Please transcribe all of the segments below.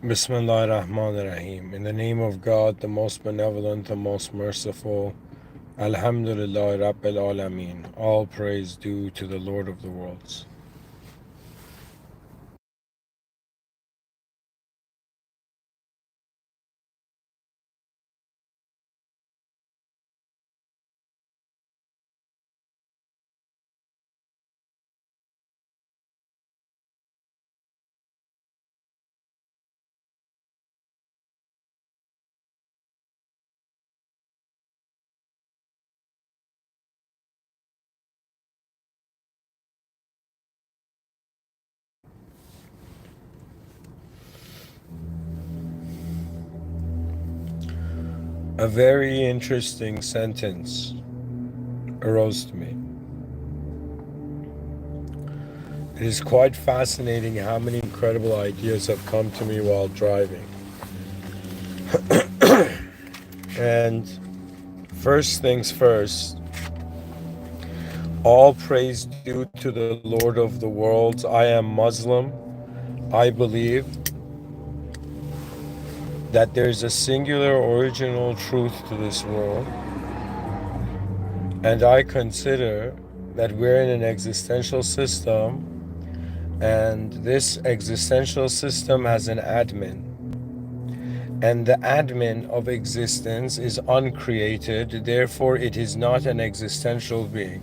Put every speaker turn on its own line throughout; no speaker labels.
Bismillahirrahmanirrahim. In the name of God, the most benevolent, the most merciful. Alhamdulillah Rabbil Alameen. All praise due to the Lord of the worlds. A very interesting sentence arose to me. It is quite fascinating how many incredible ideas have come to me while driving. And first things first, all praise due to the Lord of the worlds. I am Muslim. I believe that there's a singular original truth to this world, and I consider that we're in an existential system, and this existential system has an admin, and the admin of existence is uncreated, therefore it is not an existential being.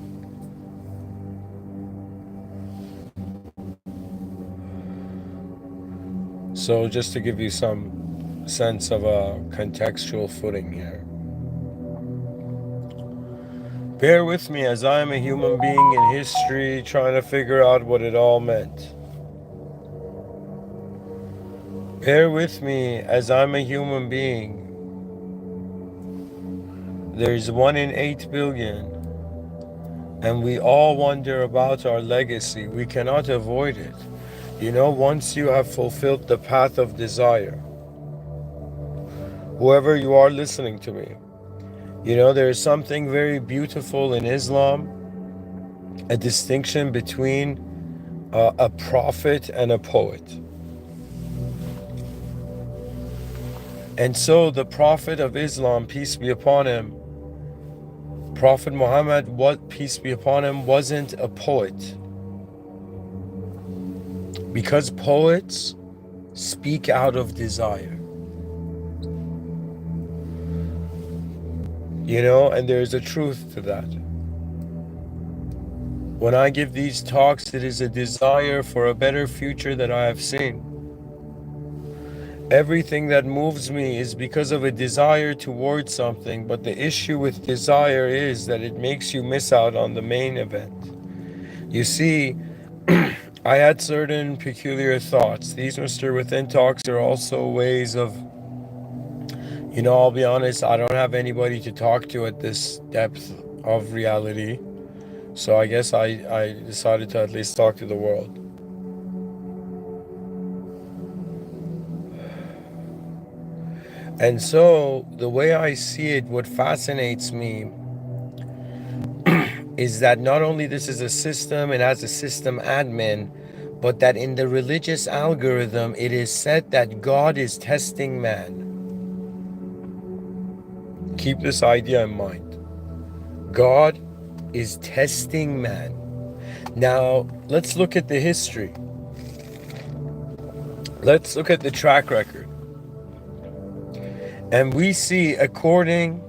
So just to give you some sense of a contextual footing here. Bear with me as I am a human being in history trying to figure out what it all meant. Bear with me as I'm a human being. There's 1 in 8 billion, and we all wonder about our legacy. We cannot avoid it. You know, once you have fulfilled the path of desire, whoever you are listening to me, you know, there is something very beautiful in Islam, a distinction between a prophet and a poet. And so the Prophet of Islam, peace be upon him, Prophet Muhammad, what peace be upon him, wasn't a poet. Because poets speak out of desire. You know, and there's a truth to that. When I give these talks, it is a desire for a better future that I have seen. Everything that moves me is because of a desire towards something, but the issue with desire is that it makes you miss out on the main event. You see, I had certain peculiar thoughts. These Mr.Within talks are also ways of, you know, I'll be honest, I don't have anybody to talk to at this depth of reality. So I guess I decided to at least talk to the world. And so the way I see it, what fascinates me is that not only this is a system, it has a system admin, but that in the religious algorithm, it is said that God is testing man. Keep this idea in mind. God is testing man. Now, let's look at the history. Let's look at the track record. And we see, according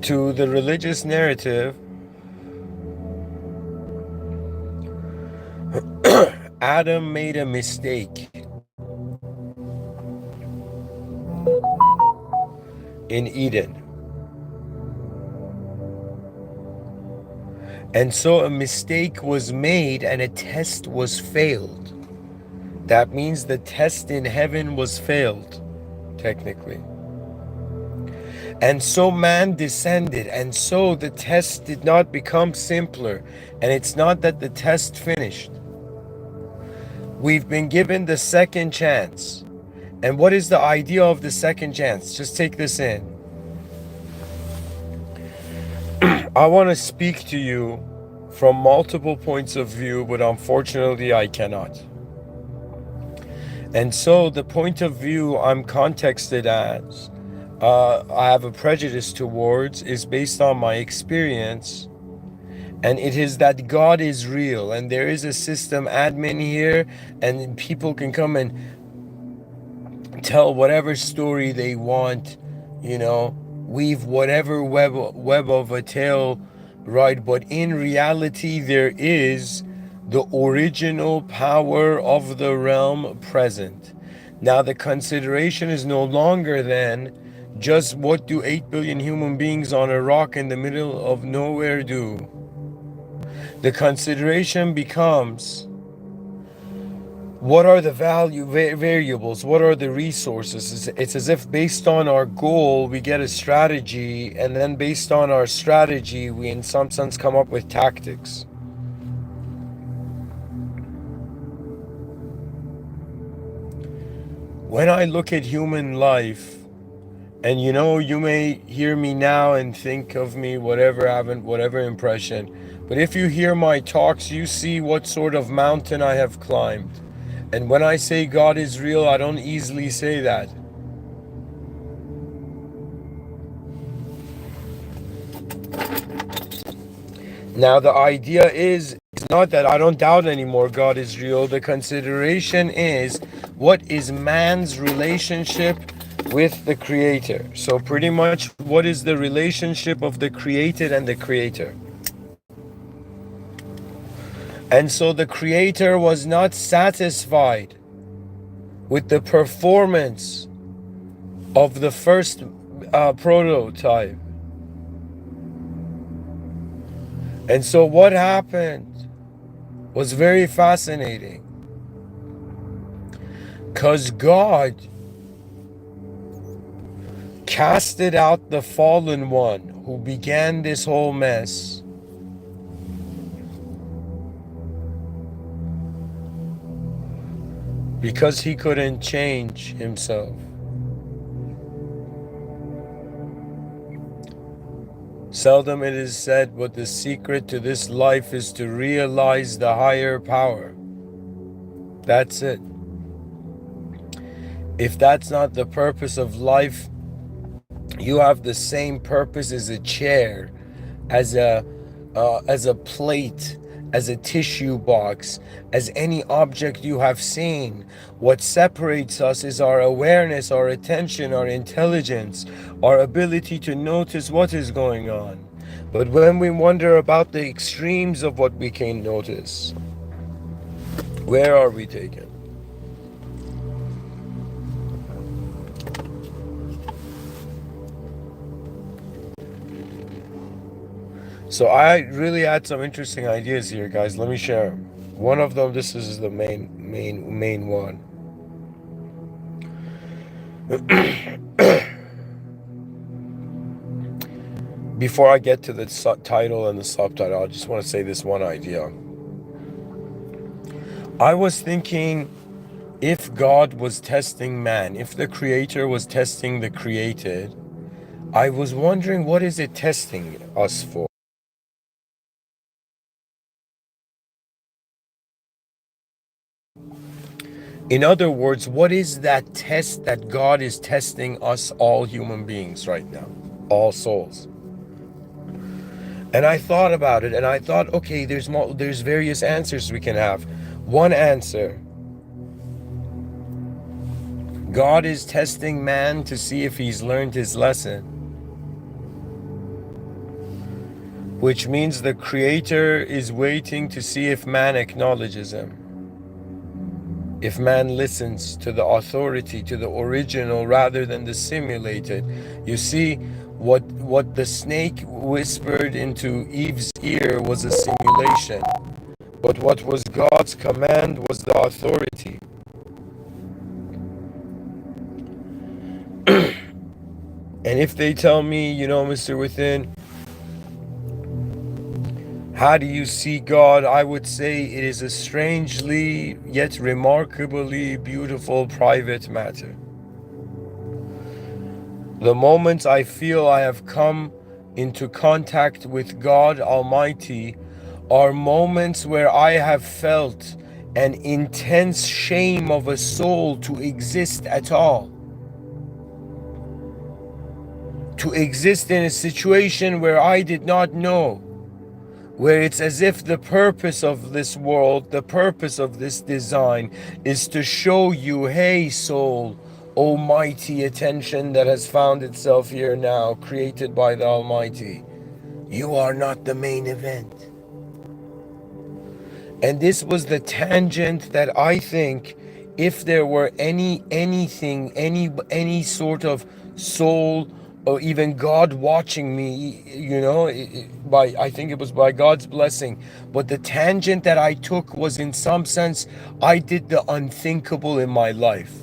to the religious narrative, Adam made a mistake in Eden. And so a mistake was made and a test was failed. That means the test in heaven was failed, technically. And so man descended, and so the test did not become simpler. And it's not that the test finished. We've been given the second chance. And what is the idea of the second chance? Just take this in. I want to speak to you from multiple points of view, but unfortunately I cannot. And so the point of view I'm contexted as, I have a prejudice towards, is based on my experience. And it is that God is real, and there is a system admin here, and people can come and tell whatever story they want, weave whatever web of a tale, right? But in reality, there is the original power of the realm present. Now, the consideration is no longer then just what do 8 billion human beings on a rock in the middle of nowhere do. The consideration becomes, what are the variables? What are the resources? It's as if based on our goal, we get a strategy, and then based on our strategy, we in some sense come up with tactics. When I look at human life, and you may hear me now and think of me whatever impression, but if you hear my talks, you see what sort of mountain I have climbed. And when I say God is real, I don't easily say that. Now, the idea is not that I don't doubt anymore God is real. The consideration is, what is man's relationship with the Creator? So pretty much, what is the relationship of the created and the Creator? And so the Creator was not satisfied with the performance of the first prototype. And so what happened was very fascinating, because God casted out the fallen one who began this whole mess. Because he couldn't change himself. Seldom it is said, but the secret to this life is to realize the higher power. That's it. If that's not the purpose of life, you have the same purpose as a chair, as a plate, as a tissue box, as any object you have seen. What separates us is our awareness, our attention, our intelligence, our ability to notice what is going on. But when we wonder about the extremes of what we can notice, where are we taken? So I really had some interesting ideas here, guys. Let me share. One of them, this is the main one. Before I get to the title and the subtitle, I just want to say this one idea. I was thinking, if God was testing man, if the Creator was testing the created, I was wondering, what is it testing us for? In other words, what is that test that God is testing us, all human beings right now, all souls? And I thought about it, and I thought, okay, there's various answers we can have. One answer: God is testing man to see if he's learned his lesson, which means the Creator is waiting to see if man acknowledges him. If man listens to the authority, to the original rather than the simulated. You see, what the snake whispered into Eve's ear was a simulation, but what was God's command was the authority. And if they tell me, Mr. Within, how do you see God? I would say it is a strangely yet remarkably beautiful private matter. The moments I feel I have come into contact with God Almighty are moments where I have felt an intense shame of a soul to exist at all. To exist in a situation where I did not know, where it's as if the purpose of this world, the purpose of this design is to show you, hey soul, almighty attention that has found itself here now, created by the Almighty, you are not the main event. And this was the tangent that I think, if there were anything, any sort of soul or even God watching me, by, I think it was by God's blessing, but the tangent that I took was, in some sense, I did the unthinkable in my life.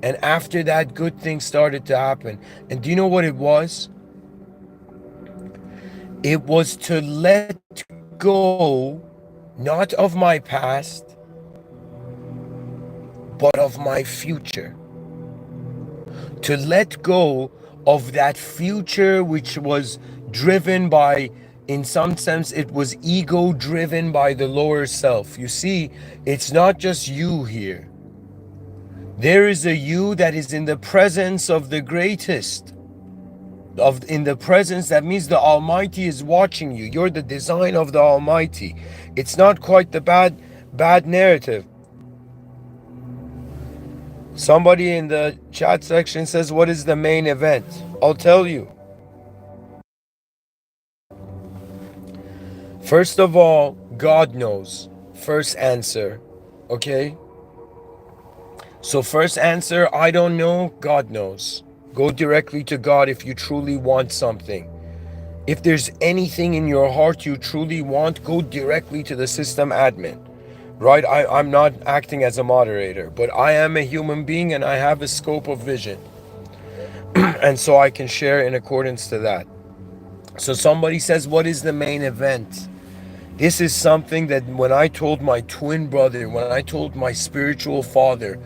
And after that, good things started to happen. And do you know what it was? It was to let go, not of my past, but of my future. To let go of that future which was driven by, in some sense, it was ego driven by the lower self. You see, it's not just you here. There is a you that is in the presence of the greatest. In the presence, that means the Almighty is watching you. You're the design of the Almighty. It's not quite the bad narrative. Somebody in the chat section says, what is the main event? I'll tell you. First of all, God knows. First answer. Okay? So first answer, I don't know, God knows. Go directly to God if you truly want something. If there's anything in your heart you truly want, go directly to the system admin. Right? I'm not acting as a moderator, but I am a human being and I have a scope of vision. And so I can share in accordance to that. So somebody says, what is the main event? This is something that when I told my twin brother, when I told my spiritual father,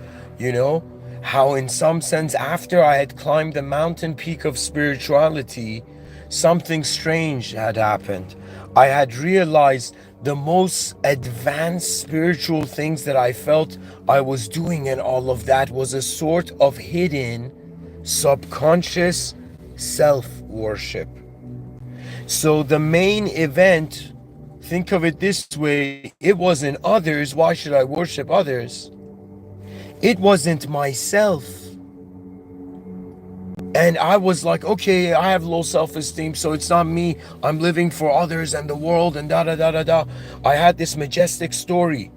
how in some sense after I had climbed the mountain peak of spirituality, something strange had happened. I had realized the most advanced spiritual things that I felt I was doing, and all of that was a sort of hidden, subconscious self-worship. So the main event, think of it this way, it wasn't others. Why should I worship others? It wasn't myself. And I was like, okay, I have low self-esteem, so it's not me. I'm living for others and the world and da-da-da-da-da. I had this majestic story.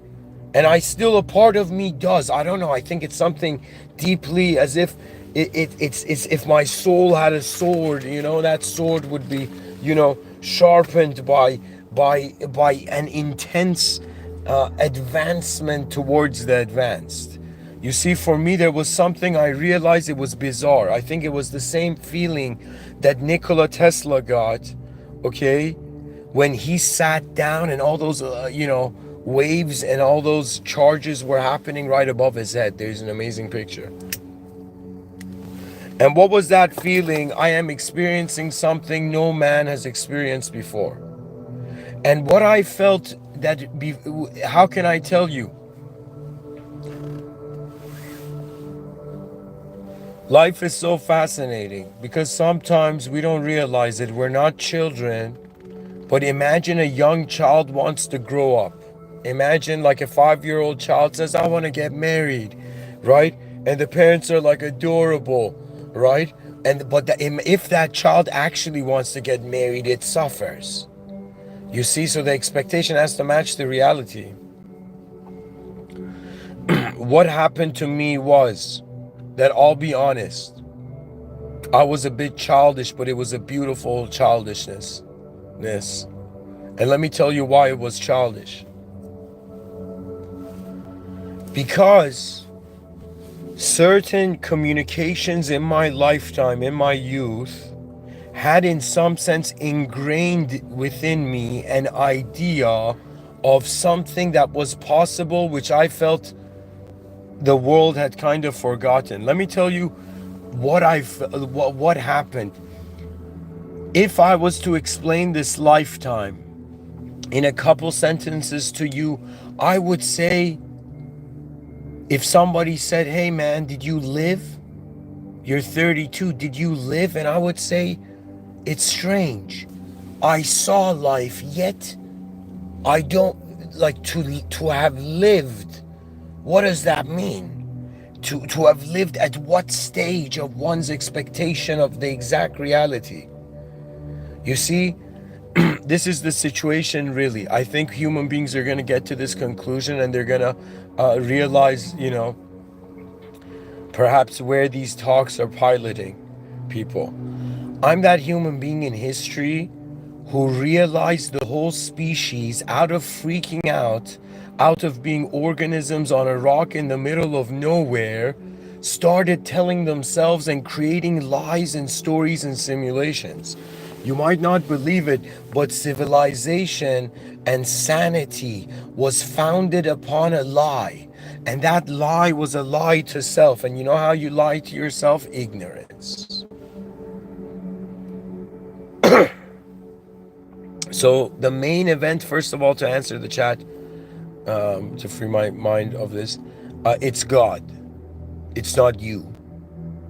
And a part of me does. I don't know. I think it's something deeply as if it's if my soul had a sword, that sword would be, sharpened by an intense advancement towards the advanced. You see, for me, there was something I realized it was bizarre. I think it was the same feeling that Nikola Tesla got, okay, when he sat down and all those, waves and all those charges were happening right above his head. There's an amazing picture. And what was that feeling? I am experiencing something no man has experienced before. And what I felt how can I tell you? Life is so fascinating because sometimes we don't realize it. We're not children, but imagine a young child wants to grow up. Imagine like a 5-year-old child says, I want to get married, right? And the parents are like adorable, right? But if that child actually wants to get married, it suffers. You see, so the expectation has to match the reality. What happened to me was that, I'll be honest, I was a bit childish, but it was a beautiful childishness. And let me tell you why it was childish. Because certain communications in my lifetime, in my youth, had in some sense ingrained within me an idea of something that was possible, which I felt the world had kind of forgotten. Let me tell you what happened. If I was to explain this lifetime in a couple sentences to you, I would say If somebody said, hey man, did you live? You're 32, did you live? And I would say, it's strange. I saw life, yet I don't like to have lived. What does that mean? To have lived at what stage of one's expectation of the exact reality? You see, this is the situation really. I think human beings are going to get to this conclusion, and they're going to realize, perhaps where these talks are piloting people. I'm that human being in history who realized the whole species, out of freaking out of being organisms on a rock in the middle of nowhere, started telling themselves and creating lies and stories and simulations. You might not believe it, but civilization and sanity was founded upon a lie. And that lie was a lie to self. And you know how you lie to yourself? Ignorance. So the main event, first of all, to answer the chat, to free my mind of this, it's God. It's not you.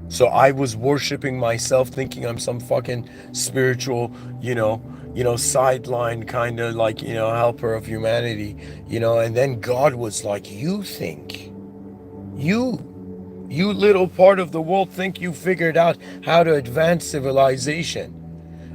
So I was worshiping myself, thinking I'm some fucking spiritual, sideline kind of like, helper of humanity, and then God was like, you think, you little part of the world think you figured out how to advance civilization,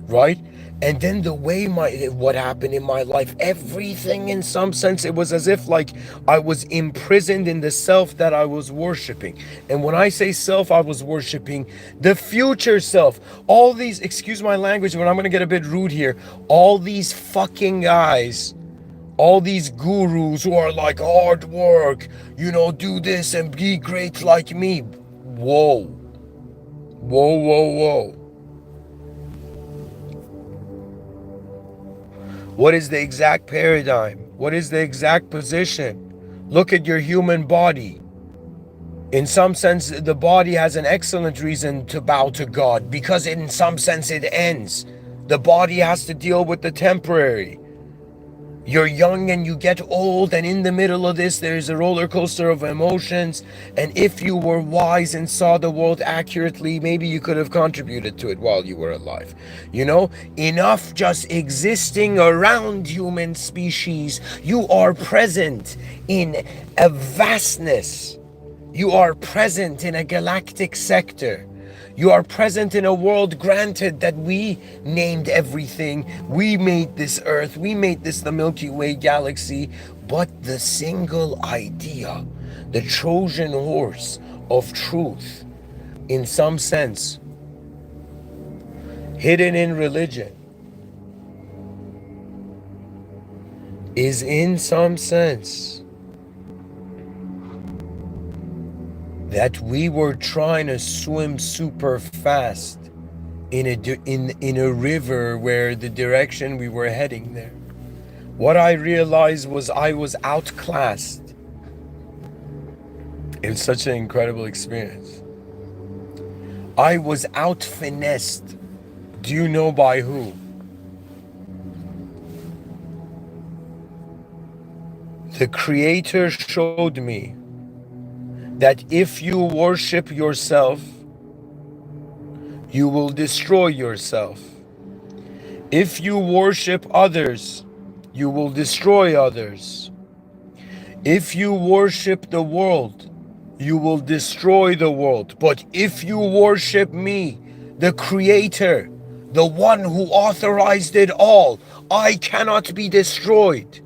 right? And then the way what happened in my life, everything in some sense, it was as if like I was imprisoned in the self that I was worshiping. And when I say self, I was worshiping the future self. All these, excuse my language, but I'm gonna get a bit rude here. All these fucking guys, all these gurus who are like, hard work, do this and be great like me. Whoa. Whoa, whoa, whoa. What is the exact paradigm? What is the exact position? Look at your human body. In some sense, the body has an excellent reason to bow to God, because in some sense it ends. The body has to deal with the temporary. You're young and you get old, and in the middle of this there's a roller coaster of emotions, and if you were wise and saw the world accurately, maybe you could have contributed to it while you were alive. Enough just existing around human species, you are present in a vastness. You are present in a galactic sector. You are present in a world, granted that we named everything. We made this Earth. We made this the Milky Way galaxy. But the single idea, the Trojan horse of truth, in some sense, hidden in religion, is in some sense that we were trying to swim super fast in a river where the direction we were heading there. What I realized was I was outclassed. It was such an incredible experience. I was out-finessed. Do you know by who? The Creator showed me that if you worship yourself, you will destroy yourself. If you worship others, you will destroy others. If you worship the world, you will destroy the world. But if you worship me, the Creator, the one who authorized it all, I cannot be destroyed.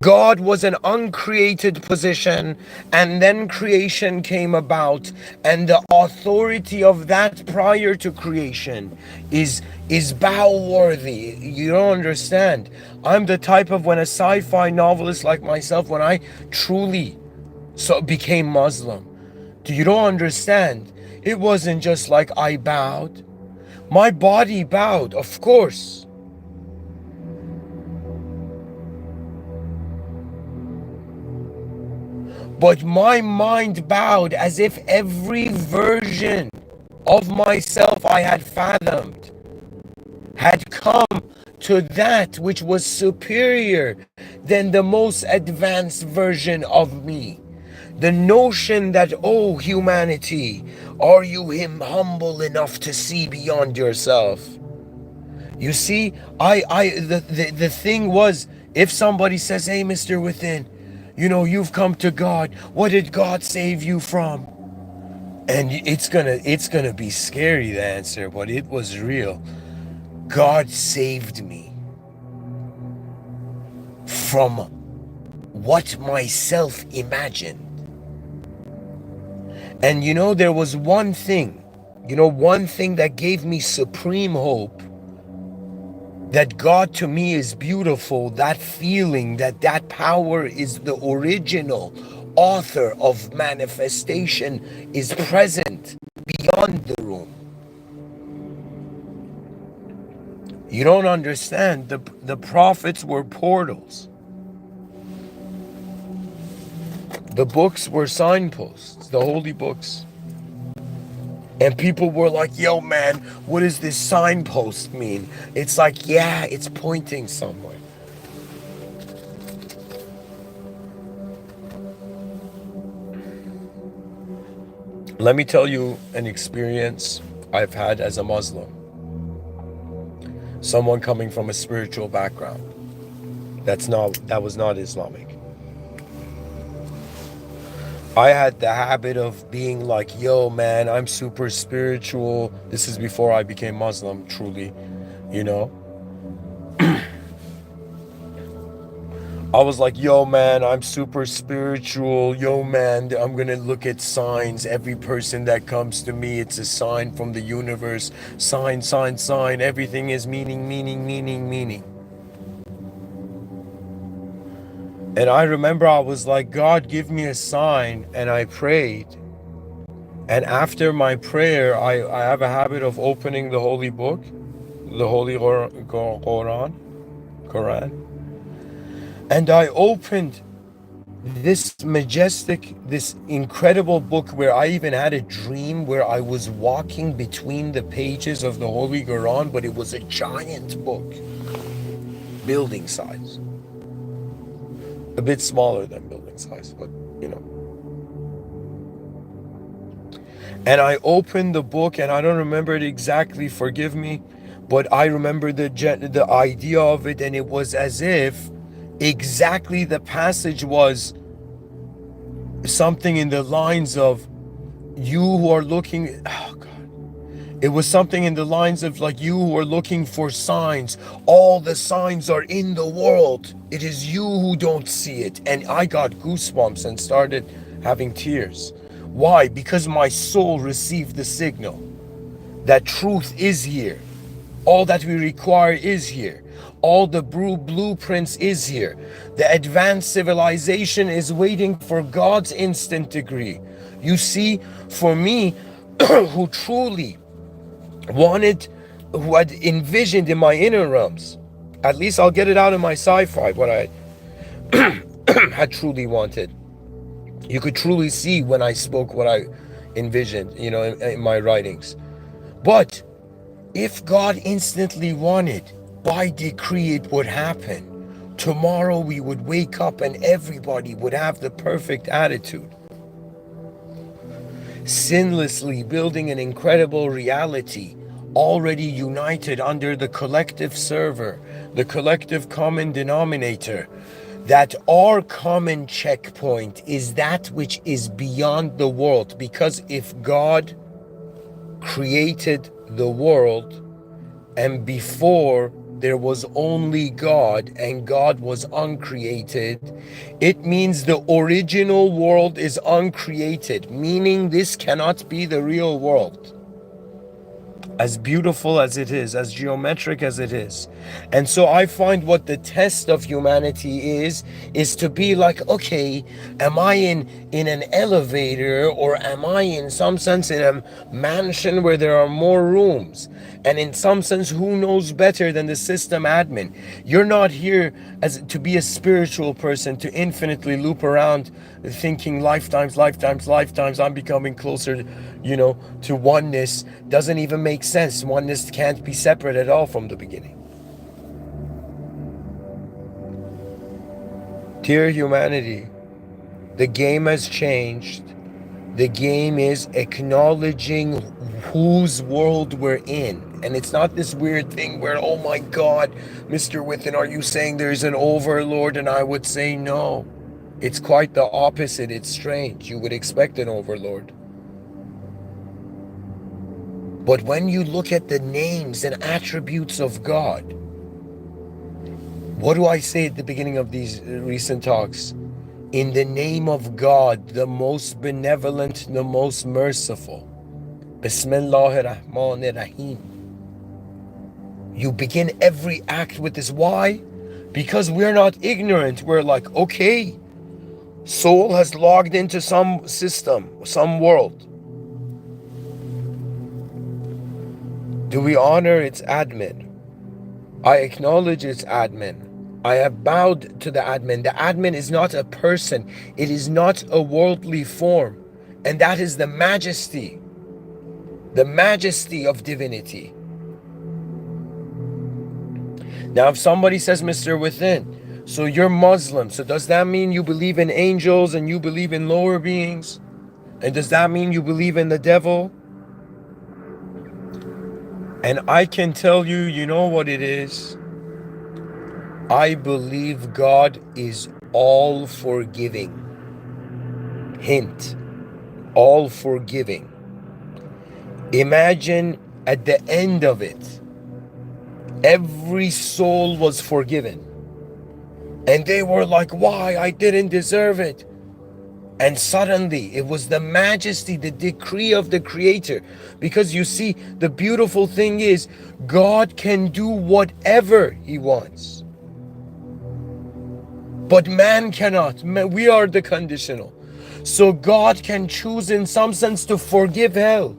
God was an uncreated position, and then creation came about, and the authority of that prior to creation is bow-worthy. You don't understand. I'm the type of, when a sci-fi novelist like myself, when I truly became Muslim, you don't understand. It wasn't just like I bowed. My body bowed, of course. But my mind bowed as if every version of myself I had fathomed had come to that which was superior than the most advanced version of me. The notion that, oh, humanity, are you humble enough to see beyond yourself? You see, the thing was, if somebody says, hey, Mr. Within, you've come to God. What did God save you from? And it's gonna be scary, the answer, but it was real. God saved me from what myself imagined. And there was one thing that gave me supreme hope, that God to me is beautiful, that feeling that power is the original author of manifestation, is present beyond the room. You don't understand. The prophets were portals. The books were signposts, the holy books. And people were like, yo, man, what does this signpost mean? It's like, yeah, it's pointing somewhere. Let me tell you an experience I've had as a Muslim. Someone coming from a spiritual background. That was not Islamic. I had the habit of being like, yo, man, I'm super spiritual. This is before I became Muslim, truly, I was like, yo, man, I'm super spiritual. Yo, man, I'm going to look at signs. Every person that comes to me, it's a sign from the universe. Sign, sign, sign. Everything is meaning, meaning, meaning, meaning. And I remember I was like, God, give me a sign. And I prayed. And after my prayer, I have a habit of opening the holy book, the holy Quran. And I opened this majestic, this incredible book where I even had a dream where I was walking between the pages of the Holy Quran, but it was a giant book, building size. A bit smaller than building size, but And I opened the book, and I don't remember it exactly, forgive me, but I remember the idea of it, and it was as if exactly the passage was something in the lines of, you who are looking, oh God, it was something in the lines of like, you who are looking for signs, all the signs are in the world. It is you who don't see it. And I got goosebumps and started having tears. Why? Because my soul received the signal that truth is here. All that we require is here. All the blueprints is here. The advanced civilization is waiting for God's instant degree. You see, for me, who truly wanted, who had envisioned in my inner realms, at least I'll get it out of my sci-fi, what I had truly wanted. You could truly see when I spoke what I envisioned, in my writings. But if God instantly wanted, by decree it would happen. Tomorrow we would wake up and everybody would have the perfect attitude, sinlessly building an incredible reality, already united under the collective server, the collective common denominator, that our common checkpoint is that which is beyond the world. Because if God created the world, and before there was only God and God was uncreated, it means the original world is uncreated, meaning this cannot be the real world. As beautiful as it is, as geometric as it is. And so I find what the test of humanity is to be like, okay, am I in an elevator, or am I in some sense in a mansion where there are more rooms? And in some sense, who knows better than the system admin? You're not here as to be a spiritual person, to infinitely loop around thinking lifetimes, I'm becoming closer, to oneness. Doesn't even make sense. Oneness can't be separate at all from the beginning. Dear humanity, The game has changed. The game is acknowledging whose world we're in. And it's not this weird thing where, oh my God, Mr. Within, are you saying there's an overlord? And I would say no. It's quite the opposite. It's strange. You would expect an overlord. But when you look at the names and attributes of God, what do I say at the beginning of these recent talks? In the name of God, the most benevolent, the most merciful. Bismillahir Rahmanir Rahim. You begin every act with this. Why? Because we're not ignorant. We're like, okay, soul has logged into some system, some world. Do we honor its admin? I acknowledge its admin. I have bowed to the admin. The admin is not a person. It is not a worldly form. And that is the majesty of divinity. Now, if somebody says, Mr. Within, so you're Muslim, so does that mean you believe in angels and you believe in lower beings? And does that mean you believe in the devil? And I can tell you, you know what it is? I believe God is all forgiving. Hint, all forgiving. Imagine at the end of it, every soul was forgiven. And they were like, why? I didn't deserve it. And suddenly it was the majesty, the decree of the Creator. Because you see, the beautiful thing is, God can do whatever He wants. But man cannot. We are the conditional. So God can choose in some sense to forgive hell.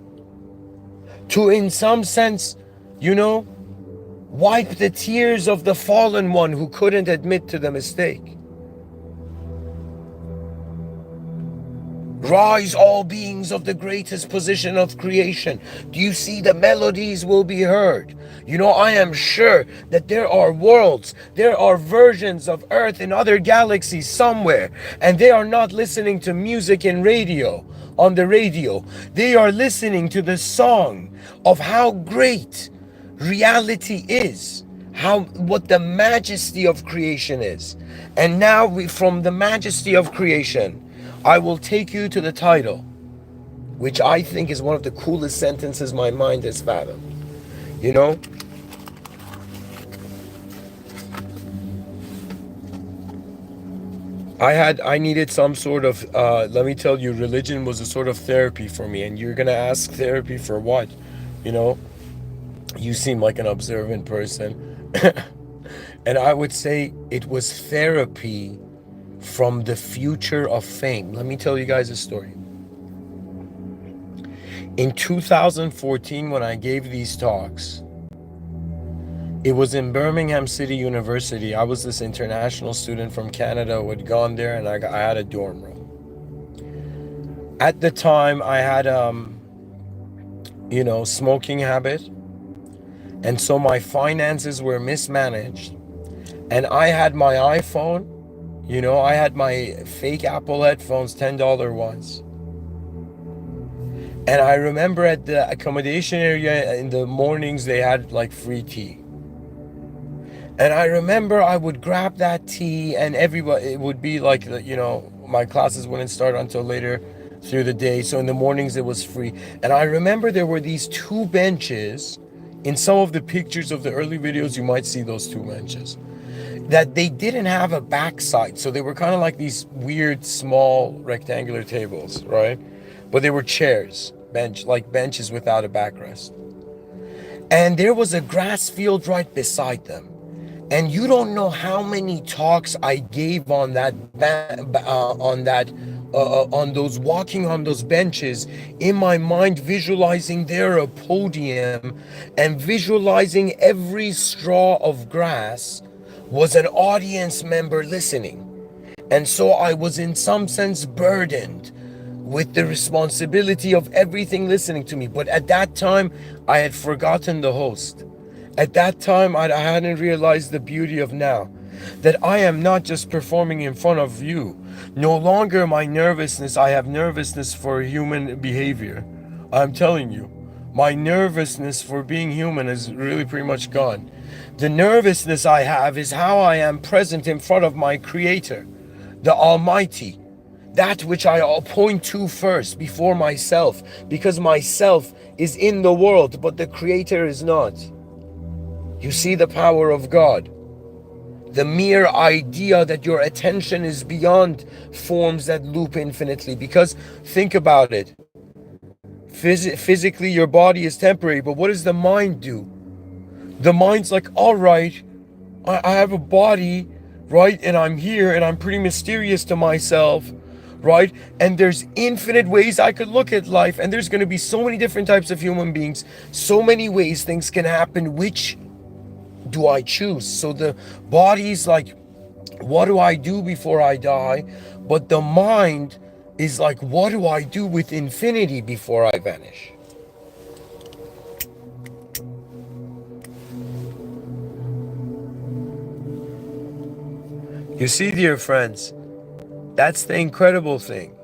To in some sense, wipe the tears of the fallen one who couldn't admit to the mistake. Rise all beings of the greatest position of creation. Do you see the melodies will be heard? I am sure that there are worlds, there are versions of Earth in other galaxies somewhere, and they are not listening to music and radio, on the radio. They are listening to the song of how great reality is, what the majesty of creation is. And now from the majesty of creation, I will take you to the title, which I think is one of the coolest sentences my mind has fathomed. I needed some sort of, let me tell you, religion was a sort of therapy for me. And you're going to ask therapy for what? You seem like an observant person. And I would say it was therapy from the future of fame. Let me tell you guys a story. In 2014, when I gave these talks, it was in Birmingham City University. I was this international student from Canada who had gone there, and I had a dorm room. At the time, I had smoking habit, and so my finances were mismanaged, and I had my iPhone. I had my fake Apple headphones, $10 ones. And I remember at the accommodation area in the mornings, they had like free tea. And I remember I would grab that tea, and everybody, it would be like, my classes wouldn't start until later through the day. So in the mornings it was free. And I remember there were these two benches. In some of the pictures of the early videos, you might see those two benches. That they didn't have a backside. So they were kind of like these weird, small, rectangular tables, right? But they were chairs, benches without a backrest. And there was a grass field right beside them. And you don't know how many talks I gave on those walking on those benches, in my mind visualizing there a podium, and visualizing every straw of grass was an audience member listening. And so I was in some sense burdened with the responsibility of everything listening to me. But at that time, I had forgotten the host. At that time, I hadn't realized the beauty of now. That I am not just performing in front of you, No longer my nervousness, I have nervousness for human behavior. I'm telling you, my nervousness for being human is really pretty much gone. The nervousness I have is how I am present in front of my Creator, the Almighty, that which I point to first before myself, because myself is in the world, but the Creator is not. You see the power of God. The mere idea that your attention is beyond forms that loop infinitely. Because think about it. Physically, your body is temporary, but what does the mind do? The mind's like, all right, I have a body, right? And I'm here and I'm pretty mysterious to myself, right? And there's infinite ways I could look at life. And there's going to be so many different types of human beings, so many ways things can happen. Which do I choose? So the body's like, what do I do before I die? But the mind is like, what do I do with infinity before I vanish? You see, dear friends, that's the incredible thing.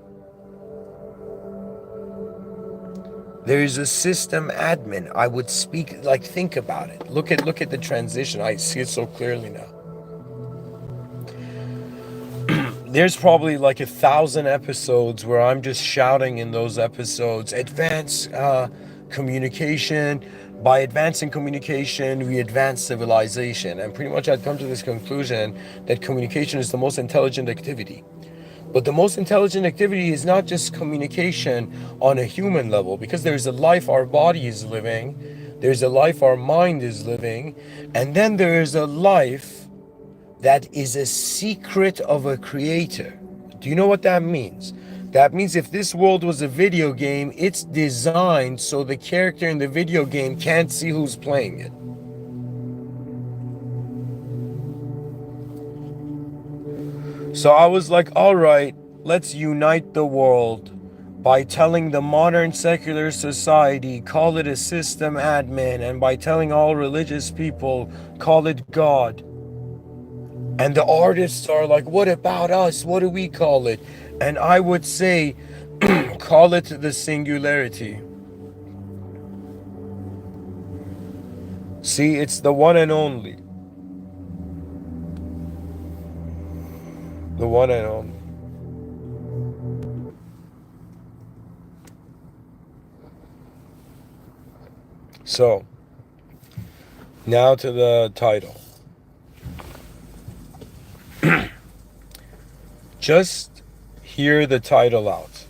There is a system admin. I would speak, like, think about it. Look at the transition. I see it so clearly now. There's probably like 1,000 episodes where I'm just shouting in those episodes, advance communication. By advancing communication, we advance civilization. And pretty much I'd come to this conclusion that communication is the most intelligent activity. But the most intelligent activity is not just communication on a human level, because there's a life our body is living, there's a life our mind is living, and then there is a life that is a secret of a creator. Do you know what that means? That means if this world was a video game, it's designed so the character in the video game can't see who's playing it. So I was like, all right, let's unite the world by telling the modern secular society, call it a system admin, and by telling all religious people, call it God. And the artists are like, what about us? What do we call it? And I would say, call it the singularity. See, it's the one and only. The one and only. So, now to the title. Just hear the title out.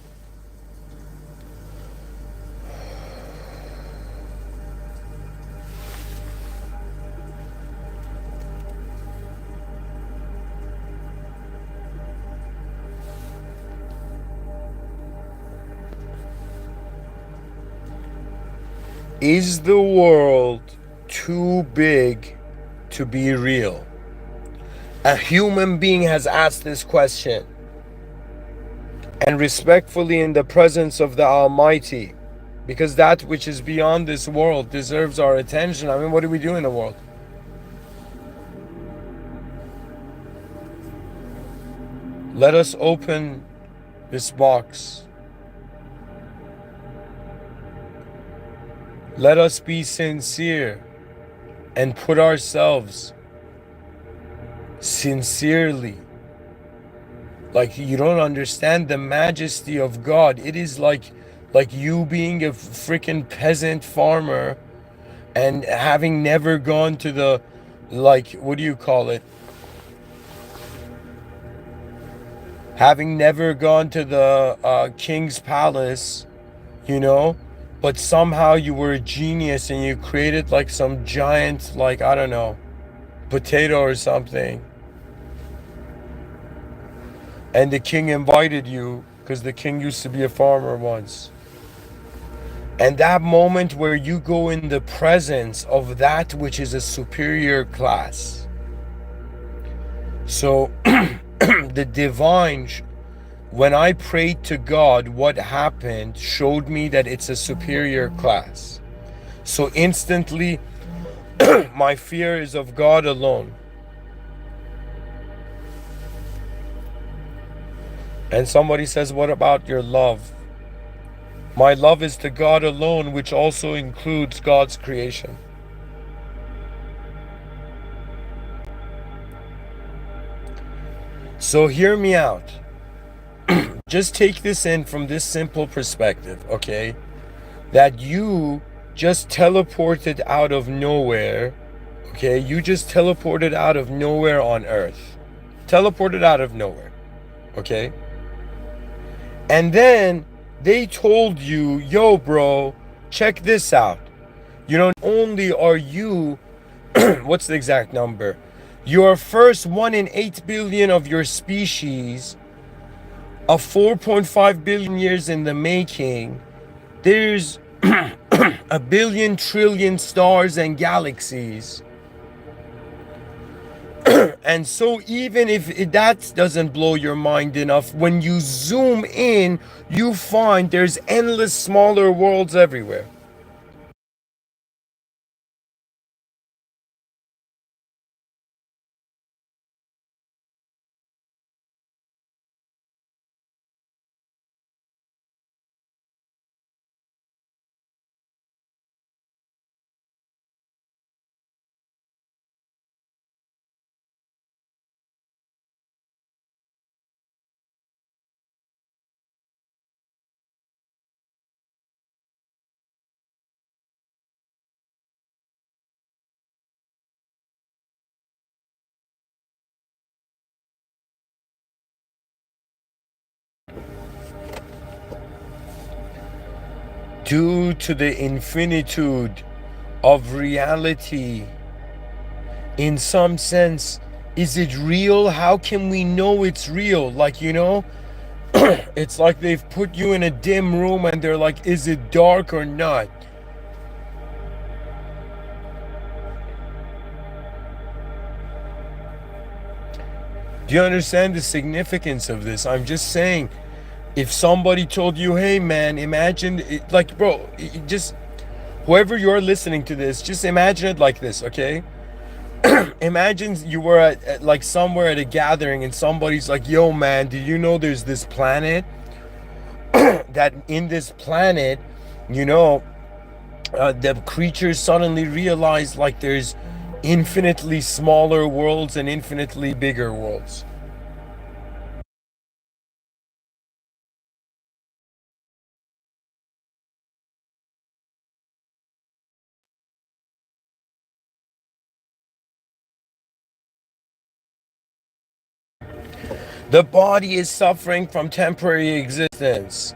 Is the world too big to be real? A human being has asked this question. And respectfully, in the presence of the Almighty, because that which is beyond this world deserves our attention. I mean, what do we do in the world? Let us open this box. Let us be sincere and put ourselves sincerely. Like, you don't understand the majesty of God. It is like you being a freaking peasant farmer and having never gone to the, like, what do you call it? Having never gone to the king's palace, you know? But somehow you were a genius and you created like some giant, like, I don't know, potato or something. And the king invited you because the king used to be a farmer once. And that moment where you go in the presence of that which is a superior class. So the divine, when I prayed to God, what happened showed me that it's a superior class. So instantly, my fear is of God alone. And somebody says, what about your love? My love is to God alone, which also includes God's creation. So hear me out. Just take this in from this simple perspective, okay? That you just teleported out of nowhere, okay? You just teleported out of nowhere on Earth. Teleported out of nowhere, okay? And then they told you, yo, bro, check this out. You know, not only are you, what's the exact number? Your first 1 in 8 billion of your species, of 4.5 billion years in the making, there's a billion trillion stars and galaxies. And so even if that doesn't blow your mind enough, when you zoom in, you find there's endless smaller worlds everywhere. Due to the infinitude of reality, in some sense, is it real? How can we know it's real? Like, you know, it's like they've put you in a dim room and they're like, is it dark or not? Do you understand the significance of this? I'm just saying, if somebody told you, hey man, imagine it, like, bro, just whoever you're listening to this, just imagine it like this, okay? Imagine you were at like somewhere at a gathering and somebody's like, yo man, do you know there's this planet that in this planet, you know, the creatures suddenly realize like there's infinitely smaller worlds and infinitely bigger worlds. The body is suffering from temporary existence.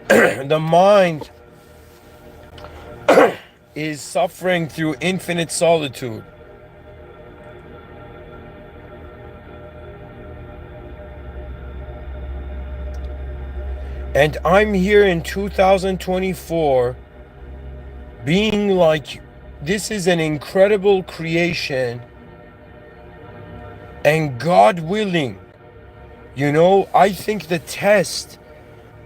The mind is suffering through infinite solitude. And I'm here in 2024 being like, this is an incredible creation, and God willing, you know, I think the test,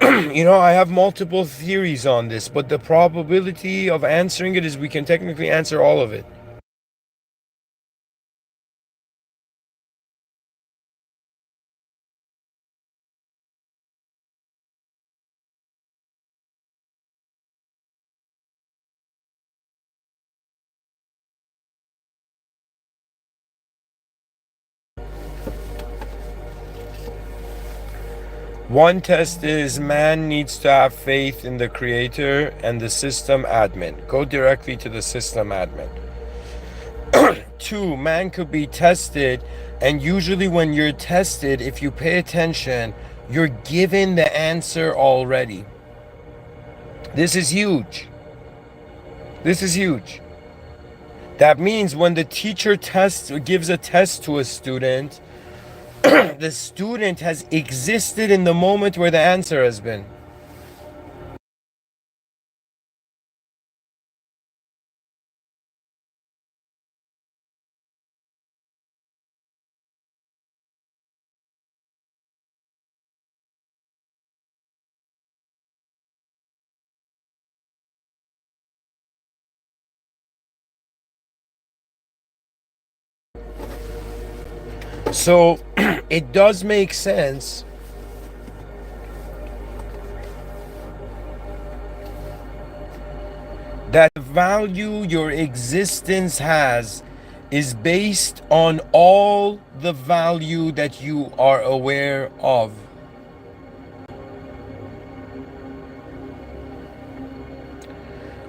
you know, I have multiple theories on this, but the probability of answering it is we can technically answer all of it. One test is man needs to have faith in the creator and the system admin. Go directly to the system admin. Two, man could be tested, and usually when you're tested, if you pay attention, you're given the answer already. This is huge. This is huge. That means when the teacher tests or gives a test to a student, the student has existed in the moment where the answer has been. So it does make sense That value your existence has is based on all the value that you are aware of.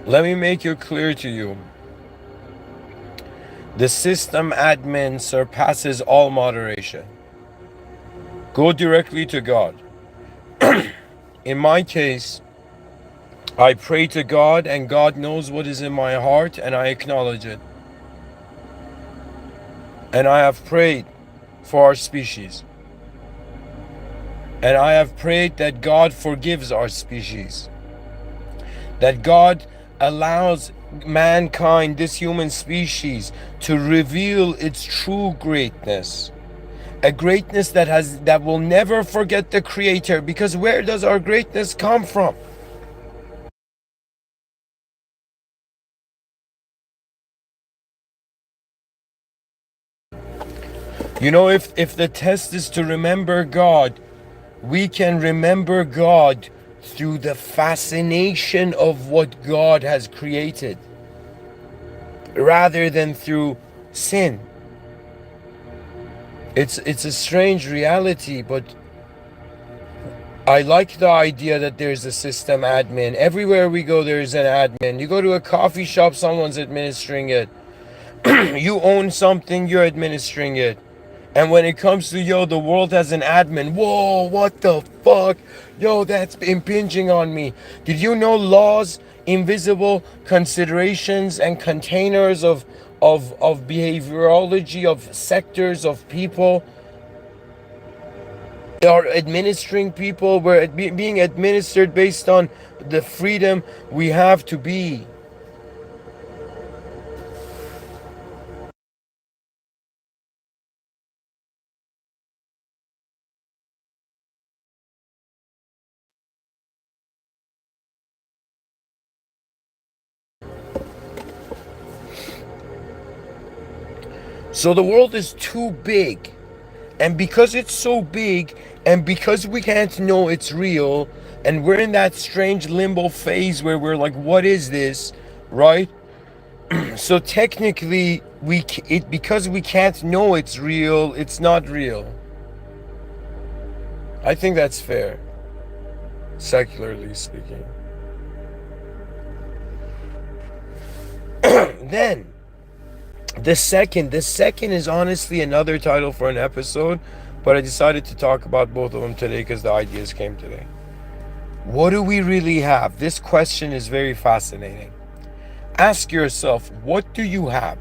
Let me make it clear to you. The system admin surpasses all moderation. Go directly to God. In my case, I pray to God and God knows what is in my heart and I acknowledge it. And I have prayed for our species. And I have prayed that God forgives our species. That God allows mankind, this human species, to reveal its true greatness. A greatness that will never forget the Creator, because where does our greatness come from? You know, if the test is to remember God, we can remember God through the fascination of what God has created, rather than through sin. It's a strange reality, but I like the idea that there's a system admin. Everywhere we go, there's an admin. You go to a coffee shop, someone's administering it. You own something, you're administering it. And when it comes to, yo, the world has an admin. Whoa, what the fuck? Yo, that's impinging on me. Did you know laws, invisible considerations, and containers of behaviorology, of sectors of people are administering people? We're being administered based on the freedom we have to be. So the world is too big. And because it's so big, and because we can't know it's real, and we're in that strange limbo phase where we're like, what is this? Right? So technically, because we can't know it's real, it's not real. I think that's fair, secularly speaking. Then, the second is honestly another title for an episode, but I decided to talk about both of them today because the ideas came today. What do we really have? This question is very fascinating. Ask yourself, what do you have?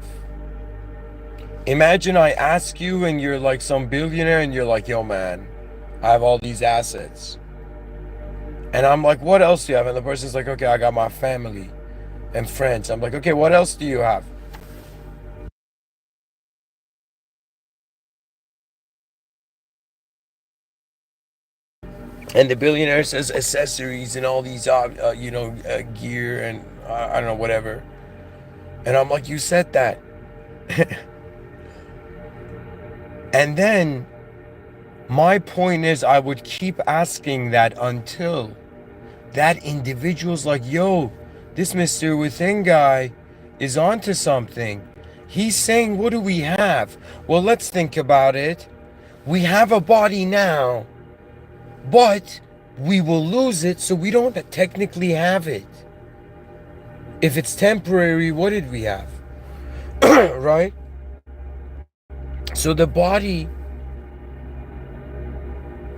Imagine I ask you and you're like some billionaire and you're like, yo man, I have all these assets. And I'm like, what else do you have? And the person's like, okay, I got my family and friends. I'm like, okay, what else do you have? And the billionaire says accessories and all these, gear and I don't know, whatever. And I'm like, you said that. And then my point is, I would keep asking that until that individual's like, yo, this Mr. Within guy is onto something. He's saying, what do we have? Well, let's think about it. We have a body now, but we will lose it, so we don't technically have it. If it's temporary, what did we have? Right? So the body,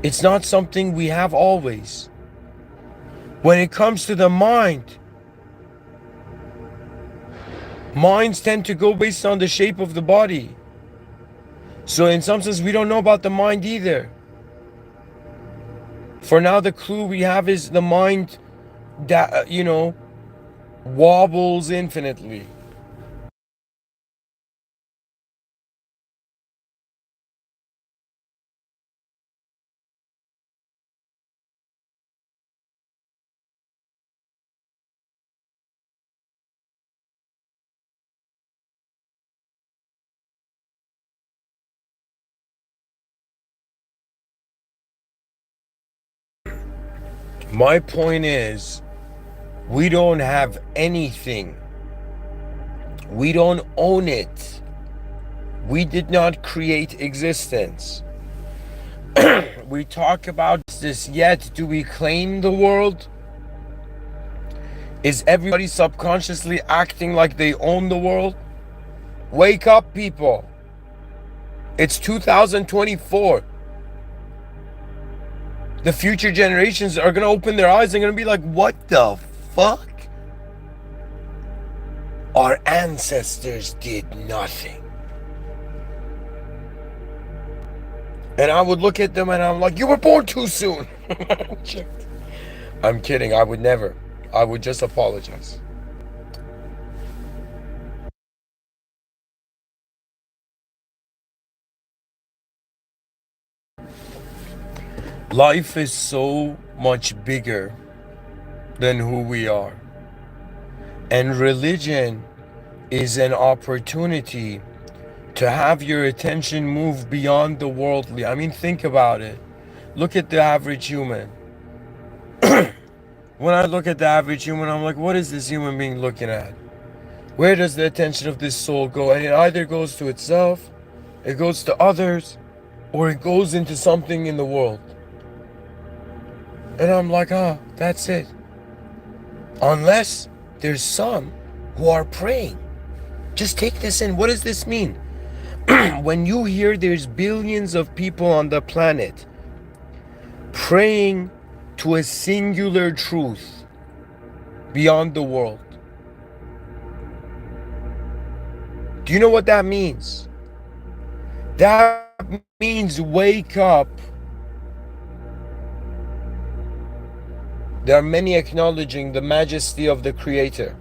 it's not something we have always. When it comes to the mind, minds tend to go based on the shape of the body. So in some sense, we don't know about the mind either. For now, the clue we have is the mind that, wobbles infinitely. My point is, We don't have anything. We don't own it. We did not create existence. We talk about this, yet do we claim the world? Is everybody subconsciously acting like they own the world? Wake up, people. It's 2024. The future generations are going to open their eyes and going to be like, what the fuck? Our ancestors did nothing. And I would look at them and I'm like, you were born too soon. I'm kidding. I would never. I would just apologize. Life is so much bigger than who we are. And religion is an opportunity to have your attention move beyond the worldly. I mean, think about it. Look at the average human. When I look at the average human, I'm like, what is this human being looking at? Where does the attention of this soul go? And it either goes to itself, it goes to others, or it goes into something in the world. And I'm like, that's it. Unless there's some who are praying. Just take this in. What does this mean? When you hear there's billions of people on the planet praying to a singular truth beyond the world, do you know what that means? That means wake up. There are many acknowledging the majesty of the Creator.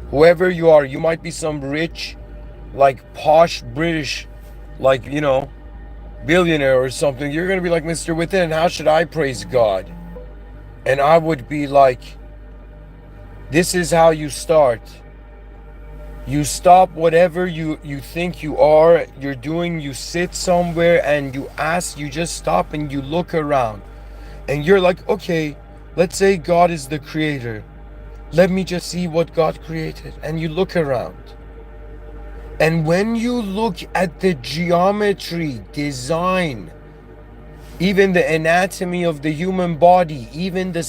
Whoever you are, you might be some rich, like posh British, like, billionaire or something. You're going to be like, Mr. Within, how should I praise God? And I would be like, this is how you start. You stop whatever you think you're doing. You sit somewhere and you just stop and you look around. And you're like, okay, let's say God is the creator. Let me just see what God created. And you look around. And when you look at the geometry, design, even the anatomy of the human body, even the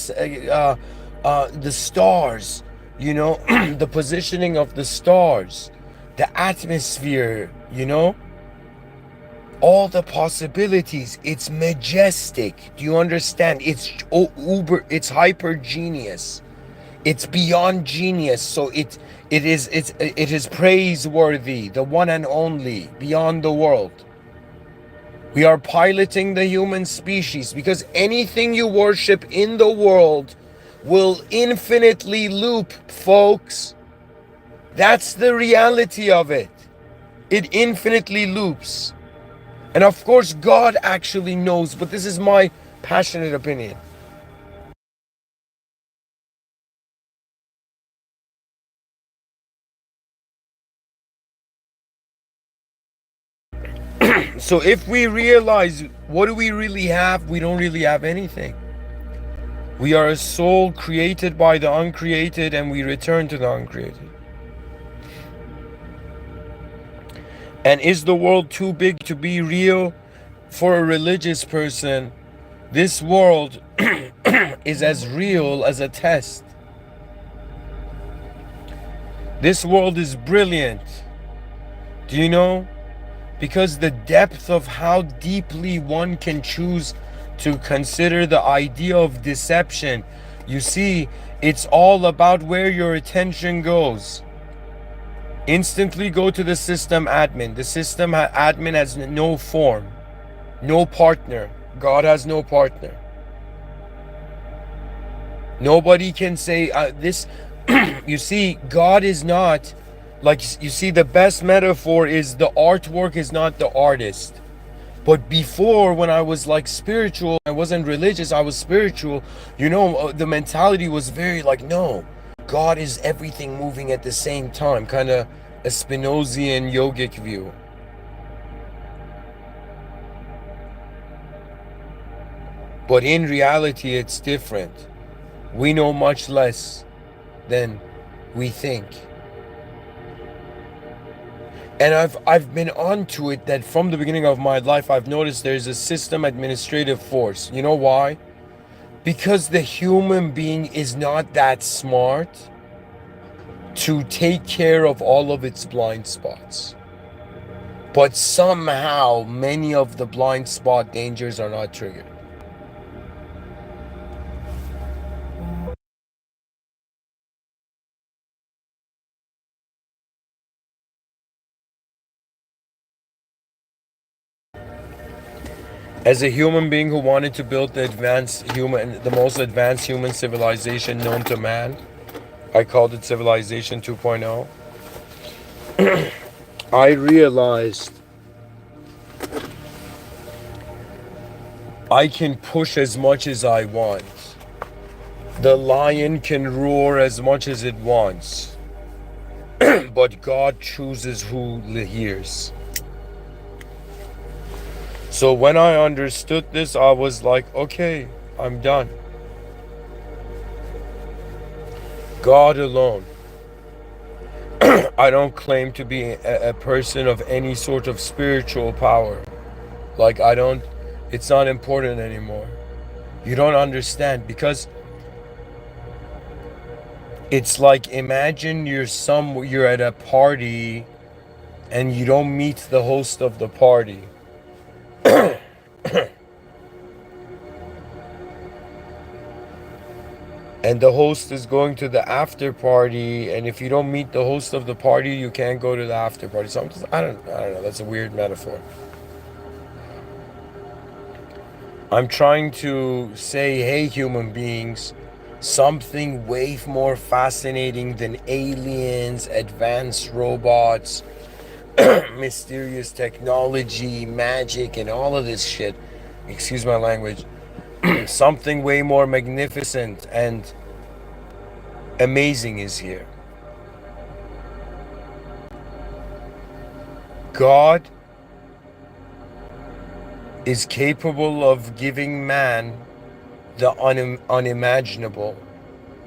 stars, the positioning of the stars, the atmosphere, all the possibilities, it's majestic. Do you understand? It's it's hyper genius. It's beyond genius. So it is praiseworthy, the one and only, beyond the world. We are piloting the human species because anything you worship in the world will infinitely loop, folks. That's the reality of it. It infinitely loops. And of course, God actually knows, but this is my passionate opinion. So if we realize, what do we really have? We don't really have anything. We are a soul created by the uncreated, and we return to the uncreated. And is the world too big to be real? For a religious person, this world is as real as a test. This world is brilliant. Do you know? Because the depth of how deeply one can choose to consider the idea of deception. You see, it's all about where your attention goes. Instantly go to the system admin. The system admin has no form, no partner. God has no partner. Nobody can say this. You see, God is not, like, you see, the best metaphor is the artwork is not the artist. But before, when I was like spiritual, I wasn't religious, I was spiritual, the mentality was very like, no, God is everything moving at the same time, kind of a Spinozian yogic view. But in reality, it's different. We know much less. than we think. And I've been onto it that from the beginning of my life, I've noticed there's a system administrative force. You know why? Because the human being is not that smart to take care of all of its blind spots. But somehow many of the blind spot dangers are not triggered. As a human being who wanted to build the most advanced human civilization known to man, I called it Civilization 2.0. I realized I can push as much as I want. The lion can roar as much as it wants. But God chooses who hears. So when I understood this, I was like, okay, I'm done. God alone. I don't claim to be a person of any sort of spiritual power. Like, it's not important anymore. You don't understand, because it's like, imagine you're at a party and you don't meet the host of the party. And the host is going to the after party, and if you don't meet the host of the party, you can't go to the after party. So I don't know, that's a weird metaphor. I'm trying to say, hey, human beings, something way more fascinating than aliens, advanced robots, mysterious technology, magic, and all of this shit, excuse my language, something way more magnificent and amazing is here. God is capable of giving man the unimaginable.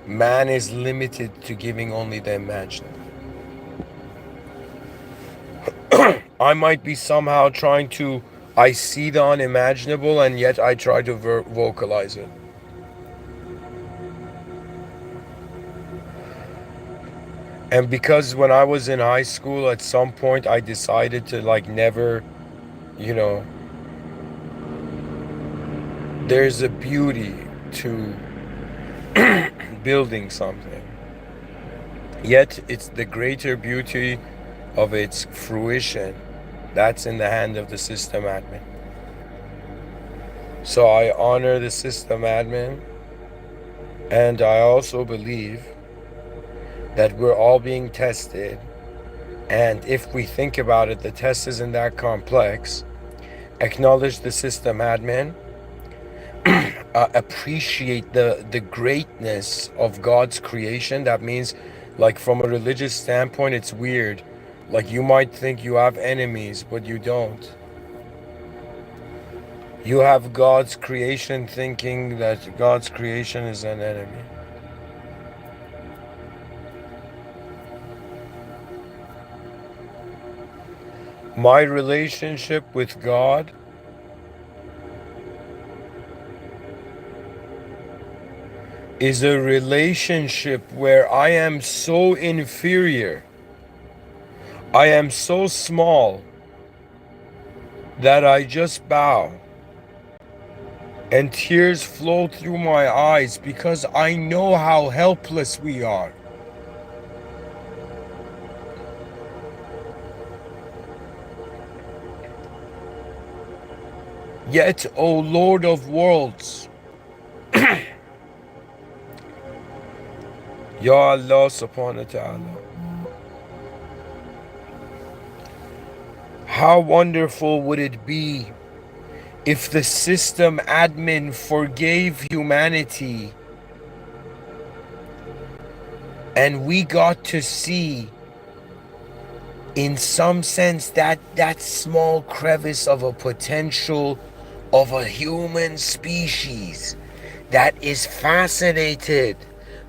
Man is limited to giving only the imaginable. I might be somehow I see the unimaginable, and yet I try to vocalize it. And because when I was in high school, at some point I decided to never, there's a beauty to building something. Yet it's the greater beauty of its fruition that's in the hand of the system admin. So I honor the system admin, and I also believe that we're all being tested, and if we think about it, the test isn't that complex. Acknowledge the system admin, appreciate the greatness of God's creation. That means, from a religious standpoint, it's weird. You might think you have enemies, but you don't. You have God's creation thinking that God's creation is an enemy. My relationship with God is a relationship where I am so inferior, I am so small, that I just bow. And tears flow through my eyes because I know how helpless we are. Yet, O Lord of worlds, Ya Allah subhanahu wa ta'ala, how wonderful would it be if the system admin forgave humanity and we got to see, in some sense, that small crevice of a potential of a human species that is fascinated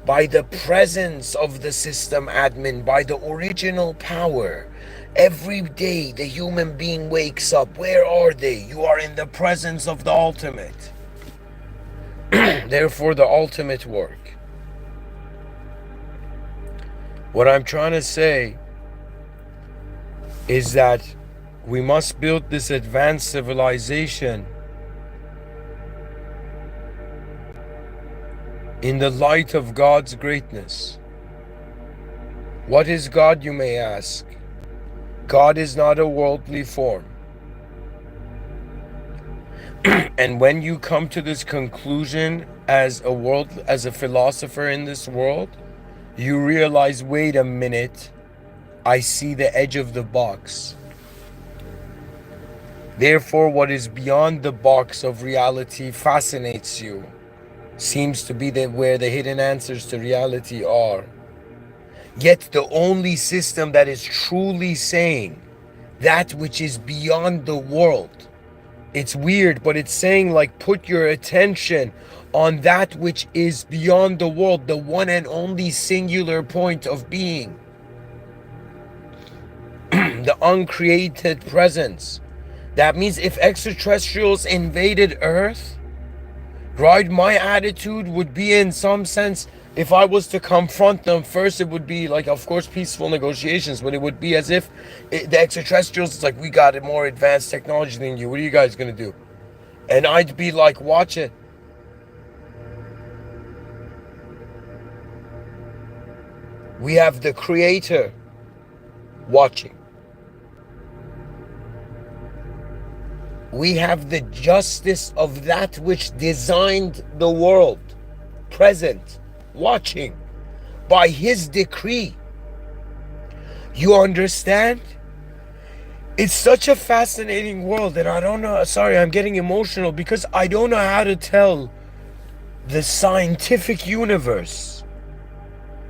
by the presence of the system admin, by the original power. Every day the human being wakes up. Where are they? You are in the presence of the ultimate. Therefore, the ultimate work. What I'm trying to say is that we must build this advanced civilization in the light of God's greatness. What is God, you may ask? God is not a worldly form. And when you come to this conclusion as a philosopher in this world, you realize, wait a minute, I see the edge of the box. Therefore, what is beyond the box of reality fascinates you. Seems to be where the hidden answers to reality are. Yet the only system that is truly saying that which is beyond the world, it's weird, but it's saying, like, put your attention on that which is beyond the world, the one and only singular point of being, the uncreated presence. That means if extraterrestrials invaded Earth, right, my attitude would be, in some sense, if I was to confront them first, it would be like, of course, peaceful negotiations, but it would be as if the extraterrestrials, it's like, we got a more advanced technology than you. What are you guys going to do? And I'd be like, watch it. We have the Creator watching. We have the justice of that which designed the world present, watching by His decree. You understand? It's such a fascinating world that I don't know. Sorry, I'm getting emotional because I don't know how to tell the scientific universe,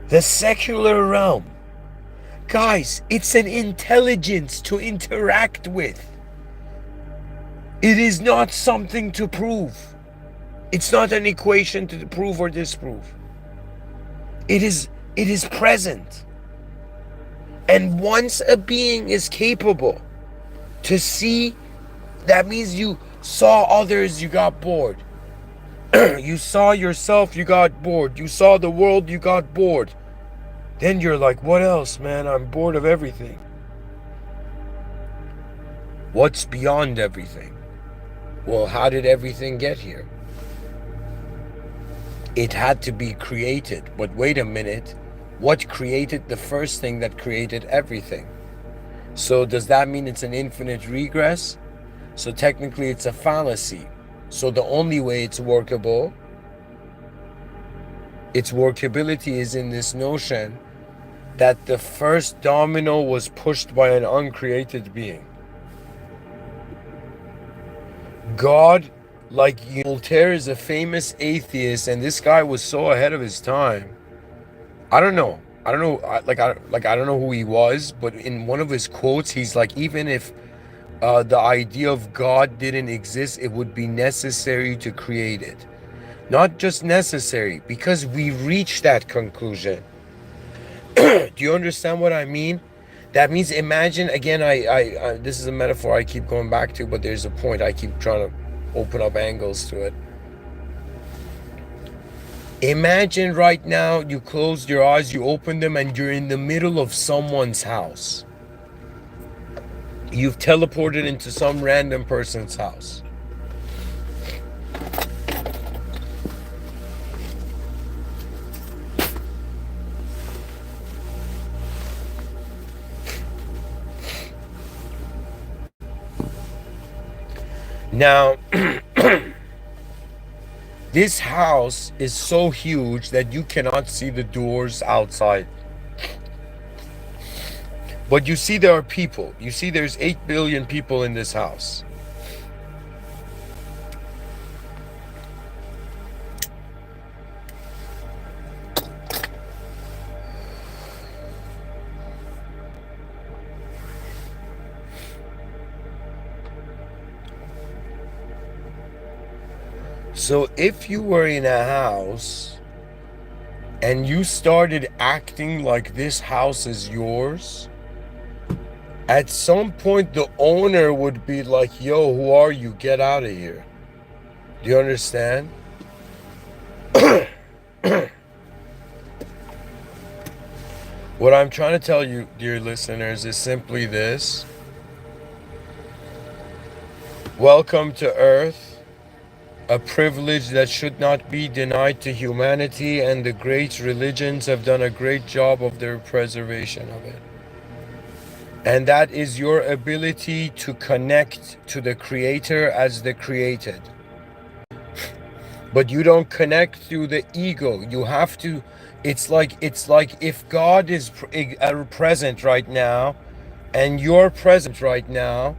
the secular realm. Guys, it's an intelligence to interact with. It is not something to prove. It's not an equation to prove or disprove. It is present. And once a being is capable to see, that means you saw others, you got bored. You saw yourself, you got bored. You saw the world, you got bored. Then you're like, what else, man? I'm bored of everything. What's beyond everything? Well, how did everything get here? It had to be created. But wait a minute. What created the first thing that created everything? So does that mean it's an infinite regress? So technically it's a fallacy. So the only way it's workable, its workability is in this notion that the first domino was pushed by an uncreated being. God, like Voltaire is a famous atheist, and this guy was so ahead of his time. I don't know I don't know who he was, but in one of his quotes, he's like, even if the idea of God didn't exist, it would be necessary to create it. Not just necessary, because we reached that conclusion. Do you understand what I mean? That means, imagine, again, I this is a metaphor I keep going back to, but there's a point I keep trying to open up angles to it. Imagine right now you closed your eyes, you open them, and you're in the middle of someone's house. You've teleported into some random person's house. Now, this house is so huge that you cannot see the doors outside. But you see there are people. You see there's 8 billion people in this house. So if you were in a house and you started acting like this house is yours, at some point the owner would be like, yo, who are you? Get out of here. Do you understand? What I'm trying to tell you, dear listeners, is simply this. Welcome to Earth, a privilege that should not be denied to humanity, and the great religions have done a great job of their preservation of it. And that is your ability to connect to the Creator as the created. But you don't connect through the ego. You have to, it's like if God is present right now and you're present right now,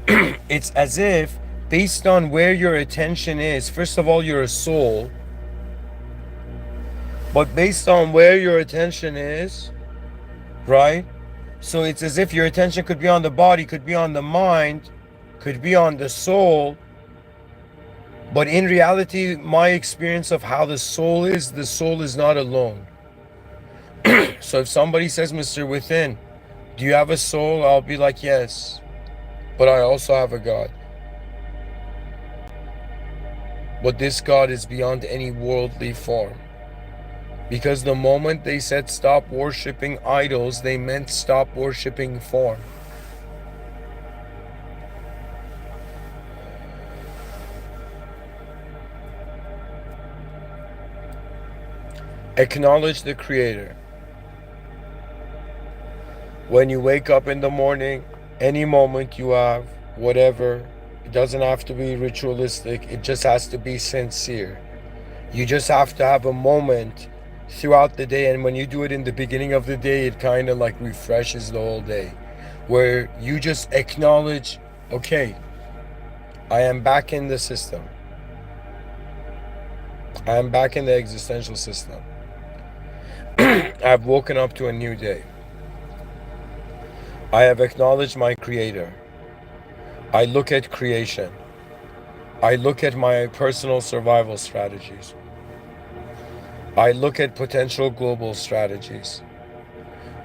it's as if, based on where your attention is, first of all, you're a soul, but based on where your attention is, right? So it's as if your attention could be on the body, could be on the mind, could be on the soul. But in reality, my experience of how the soul is not alone. So if somebody says, Mr. Within, do you have a soul? I'll be like, yes, but I also have a God. But this God is beyond any worldly form. Because the moment they said stop worshiping idols, they meant stop worshiping form. Acknowledge the Creator. When you wake up in the morning, any moment you have, whatever, it doesn't have to be ritualistic, it just has to be sincere. You just have to have a moment throughout the day, and when you do it in the beginning of the day, it kind of like refreshes the whole day, where you just acknowledge, okay, I am back in the system. I am back in the existential system. I've woken up to a new day. I have acknowledged my Creator. I look at creation. I look at my personal survival strategies. I look at potential global strategies.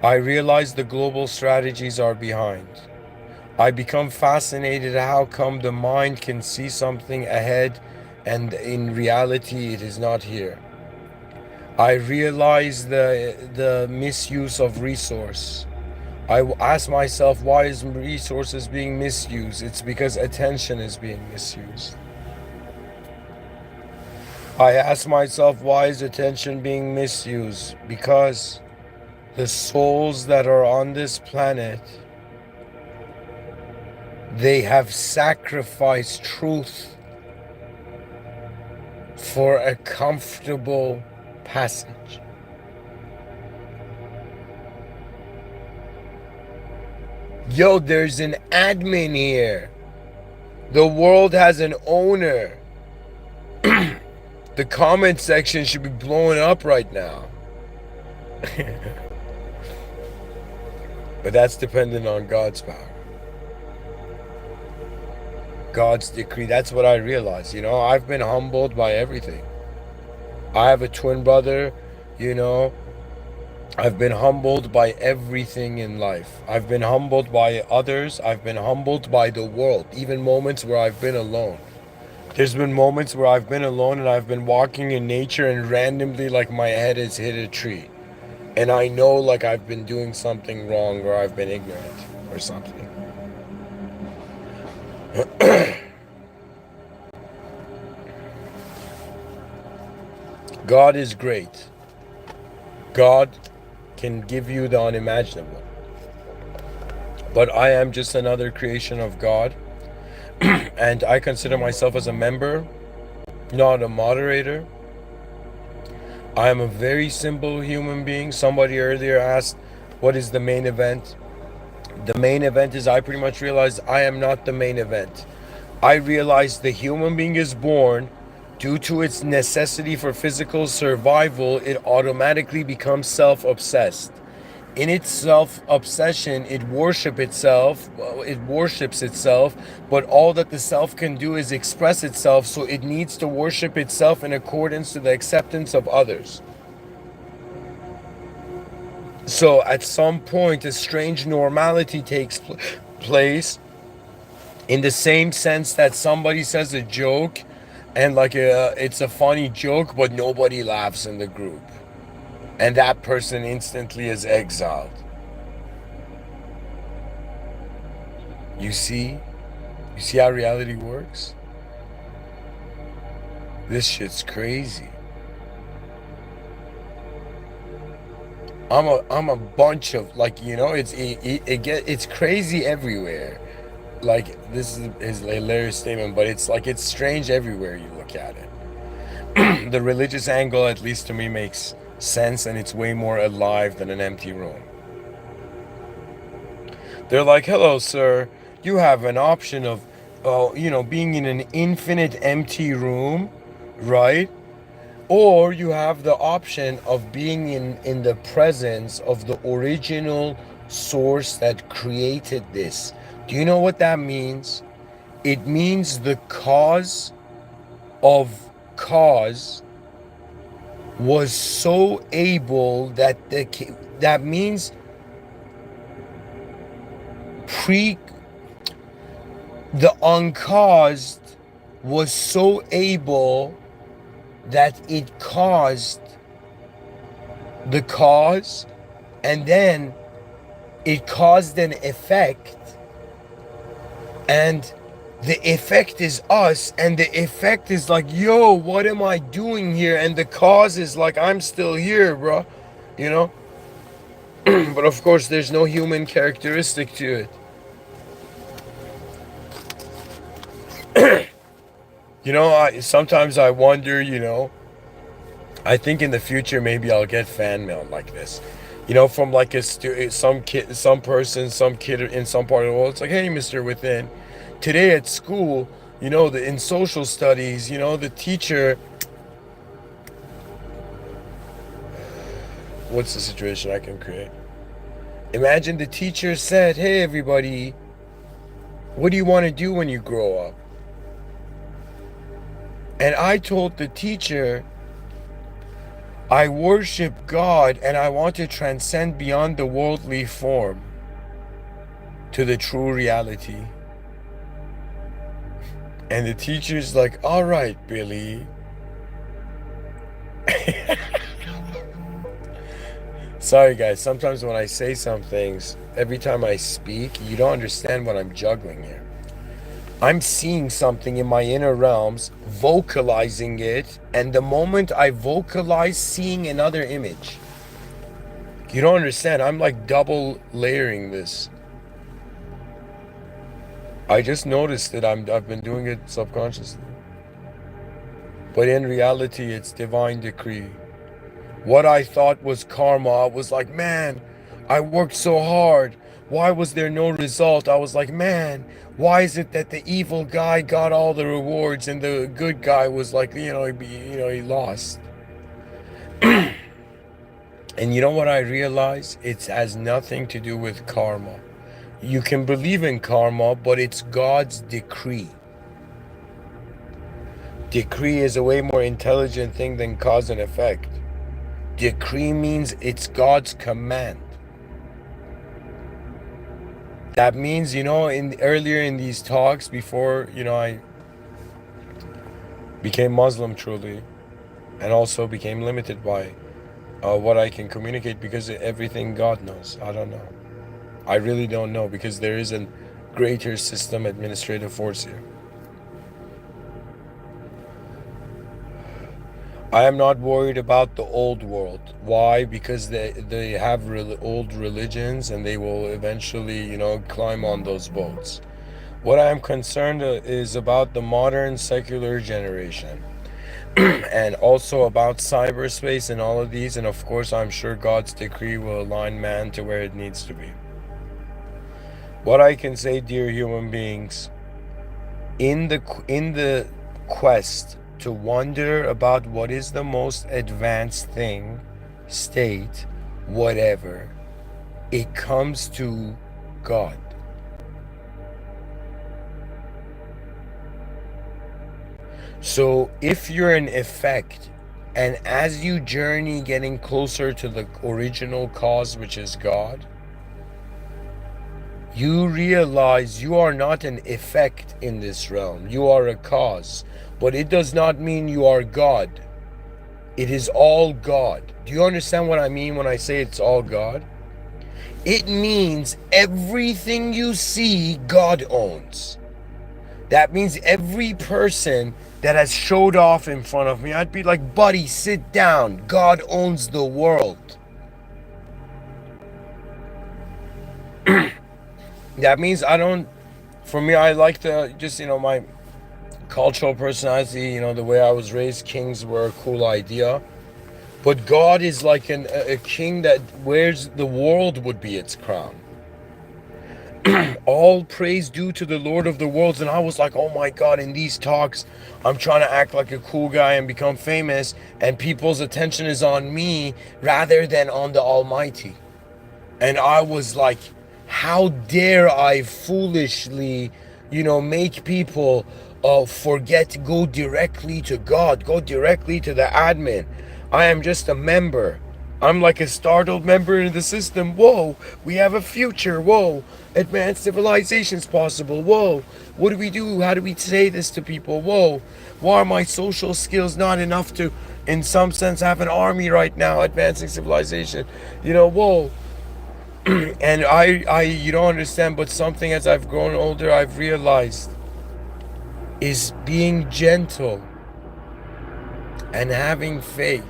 I realize the global strategies are behind. I become fascinated at how come the mind can see something ahead and in reality it is not here. I realize the misuse of resource. I ask myself, why is resources being misused? It's because attention is being misused. I ask myself, why is attention being misused? Because the souls that are on this planet, they have sacrificed truth for a comfortable passage. Yo, there's an admin here. The world has an owner. The comment section should be blowing up right now. But that's dependent on God's power. God's decree. That's what I realized. You know, I've been humbled by everything. I have a twin brother, you know. I've been humbled by everything in life. I've been humbled by others. I've been humbled by the world. Even moments where I've been alone. There's been moments where I've been alone and I've been walking in nature and randomly like my head has hit a tree. And I know like I've been doing something wrong or I've been ignorant or something. God is great. God can give you the unimaginable. But I am just another creation of God. And I consider myself as a member, not a moderator. I am a very simple human being. Somebody earlier asked, what is the main event? The main event is I pretty much realized I am not the main event. I realized the human being is born. Due to its necessity for physical survival, it automatically becomes self-obsessed. In its self-obsession, it worships itself, but all that the self can do is express itself, so it needs to worship itself in accordance to the acceptance of others. So at some point, a strange normality takes place, in the same sense that somebody says a joke and like it's a funny joke, but nobody laughs in the group. And that person instantly is exiled. You see? You see how reality works? This shit's crazy. I'm a bunch of like, it's crazy everywhere. Like, this is a hilarious statement, but it's like it's strange everywhere you look at it. The religious angle, at least to me, makes sense, and it's way more alive than an empty room. They're like, hello, sir. You have an option of, being in an infinite empty room, right? Or you have the option of being in the presence of the original source that created this. Do you know what that means? It means the cause of cause was so able that that means pre the uncaused was so able that it caused the cause, and then it caused an effect, and the effect is us, and the effect is like, yo, what am I doing here? And the cause is like, I'm still here, bro, you know. But of course there's no human characteristic to it. Sometimes I wonder, I think in the future maybe I'll get fan mail like this, from like some kid, some person, some kid in some part of the world. It's like, hey, Mr. Within, today at school, in social studies, the teacher. What's the situation I can create? Imagine the teacher said, hey, everybody, what do you want to do when you grow up? And I told the teacher, I worship God and I want to transcend beyond the worldly form to the true reality. And the teacher's like, all right, Billy. Sorry, guys. Sometimes when I say some things, every time I speak, you don't understand what I'm juggling here. I'm seeing something in my inner realms, vocalizing it, and the moment I vocalize, seeing another image. You don't understand. I'm like double layering this. I just noticed that I've been doing it subconsciously. But in reality, it's divine decree. What I thought was karma, I was like, man, I worked so hard. Why was there no result? I was like, man, why is it that the evil guy got all the rewards and the good guy was like, he lost? And you know what I realized? It has nothing to do with karma. You can believe in karma, but it's God's decree. Decree is a way more intelligent thing than cause and effect. Decree means it's God's command. That means, earlier in these talks, before, I became Muslim truly, and also became limited by what I can communicate, because everything God knows. I don't know. I really don't know, because there is a greater system administrative force here. I am not worried about the old world. Why? Because they have old religions, and they will eventually, climb on those boats. What I am concerned is about the modern secular generation. And also about cyberspace and all of these. And of course, I'm sure God's decree will align man to where it needs to be. What I can say, dear human beings, in the quest to wonder about what is the most advanced thing, state, whatever, it comes to God. So if you're an effect And as you journey getting closer to the original cause, which is God, you realize you are not an effect in this realm. You are a cause. But it does not mean you are God. It is all God. Do you understand what I mean when I say it's all God? It means everything you see, God owns. That means every person that has showed off in front of me, I'd be like, buddy, sit down. God owns the world. That means for me, I like to just, my cultural personality, the way I was raised, kings were a cool idea. But God is like a king that wears the world would be its crown. All praise due to the Lord of the worlds. And I was like, oh my God, in these talks, I'm trying to act like a cool guy and become famous, and people's attention is on me rather than on the Almighty. And I was like, how dare I foolishly, make people forget, go directly to God, go directly to the admin. I am just a member. I'm like a startled member in the system. Whoa, we have a future. Whoa, advanced civilization's possible. Whoa, what do we do? How do we say this to people? Whoa, why are my social skills not enough to, in some sense, have an army right now, advancing civilization? Whoa. And you don't understand, but something as I've grown older, I've realized is being gentle and having faith.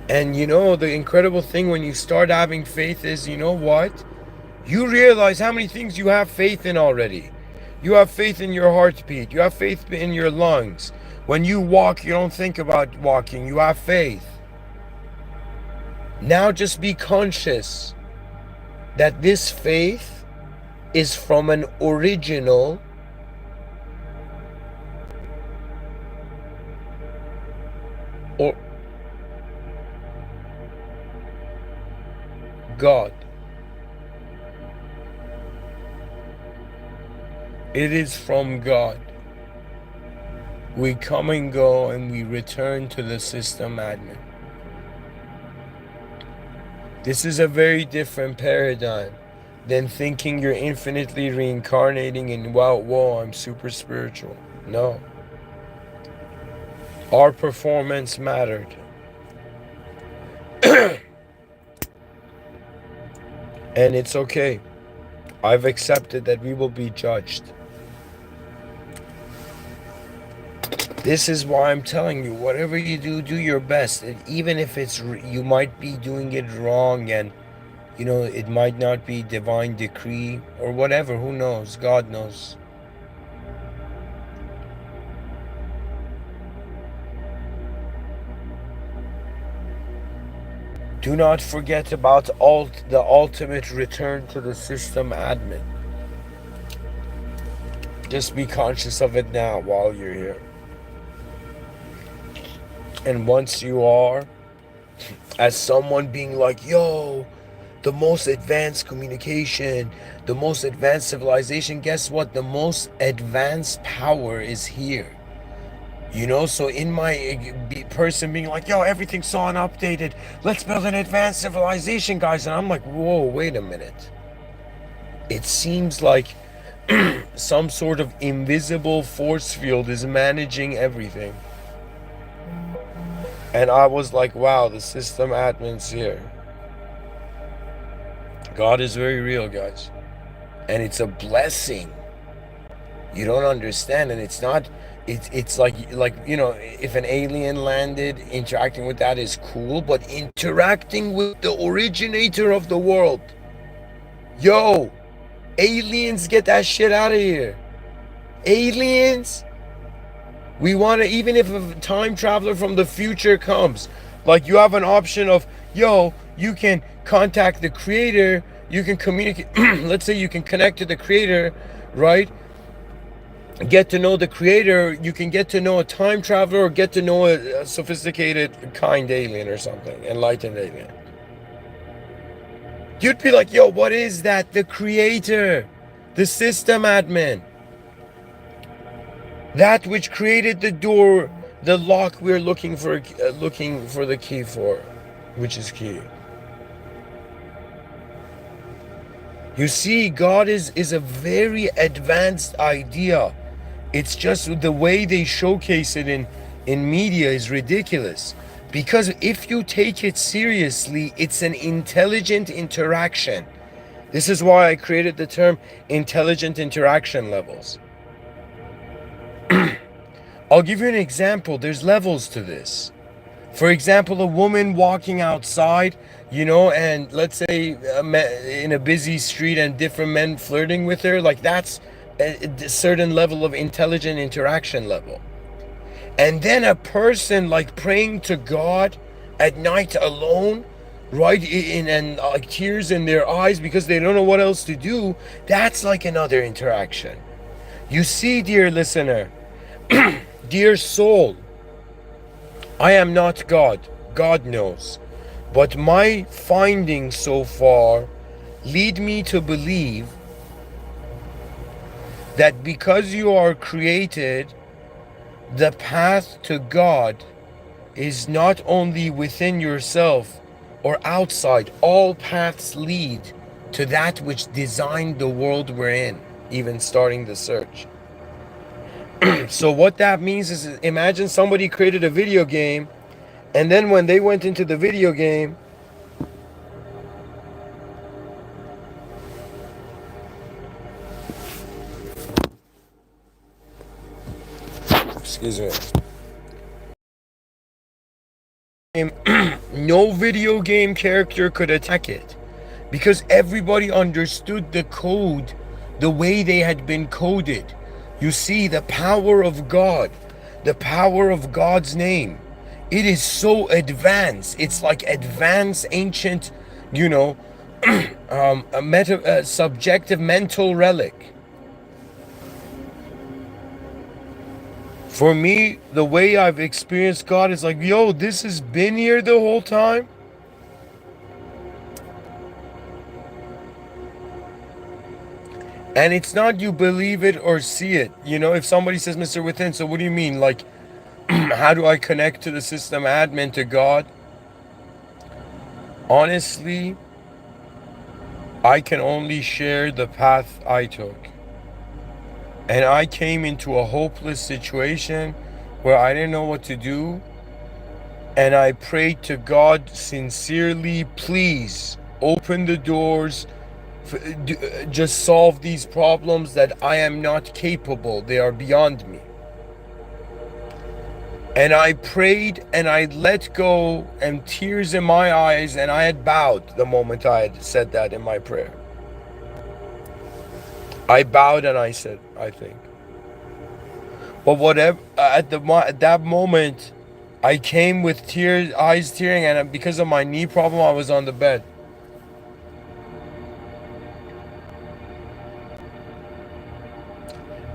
And the incredible thing when you start having faith is, what? You realize how many things you have faith in already. You have faith in your heartbeat. You have faith in your lungs. When you walk, you don't think about walking. You have faith. Now just be conscious that this faith is from an original or God. It is from God. We come and go and we return to the system admin. This is a very different paradigm than thinking you're infinitely reincarnating and whoa, I'm super spiritual. No. Our performance mattered. And it's okay. I've accepted that we will be judged. This is why I'm telling you, whatever you do, do your best. And even if you might be doing it wrong and, it might not be divine decree or whatever. Who knows? God knows. Do not forget about the ultimate return to the system admin. Just be conscious of it now while you're here. And once you are, as someone being like, yo, the most advanced communication, the most advanced civilization, guess what? The most advanced power is here. So in my person being like, yo, everything's so unupdated. Let's build an advanced civilization, guys. And I'm like, whoa, wait a minute. It seems like some sort of invisible force field is managing everything. And I was like, wow, the system admin's here. God is very real, guys. And it's a blessing. You don't understand. And it's not, it's like, if an alien landed, interacting with that is cool. But interacting with the originator of the world. Yo, aliens, get that shit out of here. Aliens. We want to, even if a time traveler from the future comes, like you have an option of, yo, you can contact the creator, you can communicate, let's say you can connect to the creator, right? Get to know the creator, you can get to know a time traveler or get to know a sophisticated, kind alien or something, enlightened alien. You'd be like, yo, what is that? The creator, the system admin. That which created the door, the lock we're looking for the key for, which is key. You see, God is a very advanced idea. It's just the way they showcase it in media is ridiculous. Because if you take it seriously, it's an intelligent interaction. This is why I created the term intelligent interaction levels. I'll give you an example. There's levels to this. For example, a woman walking outside, and let's say in a busy street and different men flirting with her, like that's a certain level of intelligent interaction level. And then a person like praying to God at night alone, right, and like tears in their eyes because they don't know what else to do, that's like another interaction. You see, dear listener, dear soul, I am not God. God knows. But my findings so far lead me to believe that because you are created, the path to God is not only within yourself or outside. All paths lead to that which designed the world we're in, even starting the search. So what that means is, imagine somebody created a video game, and then when they went into the video game, excuse me, no video game character could attack it because everybody understood the code the way they had been coded. You see, the power of God, the power of God's name, it is so advanced. It's like advanced ancient, subjective mental relic. For me, the way I've experienced God is like, yo, this has been here the whole time. And it's not you believe it or see it. If somebody says, Mr. Within, so what do you mean? Like, how do I connect to the system admin, to God? Honestly, I can only share the path I took. And I came into a hopeless situation where I didn't know what to do. And I prayed to God sincerely, please open the doors, just solve these problems that I am not capable. They are beyond me. And I prayed and I let go, and tears in my eyes, and I had bowed the moment I had said that in my prayer. I bowed and I said, I think. But whatever, at that moment, I came with tears, eyes tearing, and because of my knee problem, I was on the bed.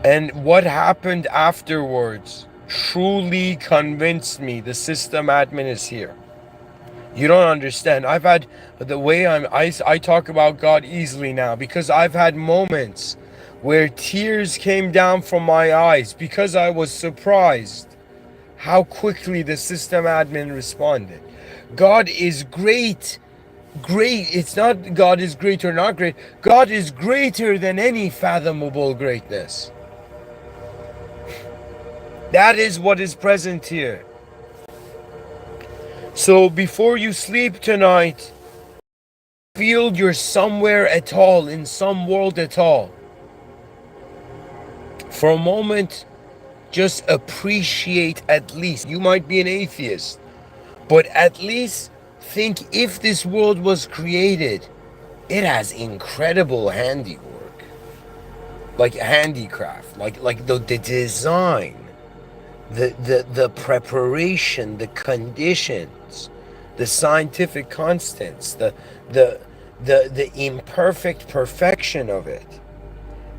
And what happened afterwards truly convinced me the system admin is here. You don't understand. I've had the way I talk about God easily now, because I've had moments where tears came down from my eyes because I was surprised how quickly the system admin responded. God is great. Great. It's not God is great or not great. God is greater than any fathomable greatness. That is what is present here. So before you sleep tonight, feel you're somewhere at all, in some world at all. For a moment, just appreciate, at least. You might be an atheist, but at least think, if this world was created, it has incredible handiwork, like handicraft, like the design, the preparation, the conditions, the scientific constants, the imperfect perfection of it.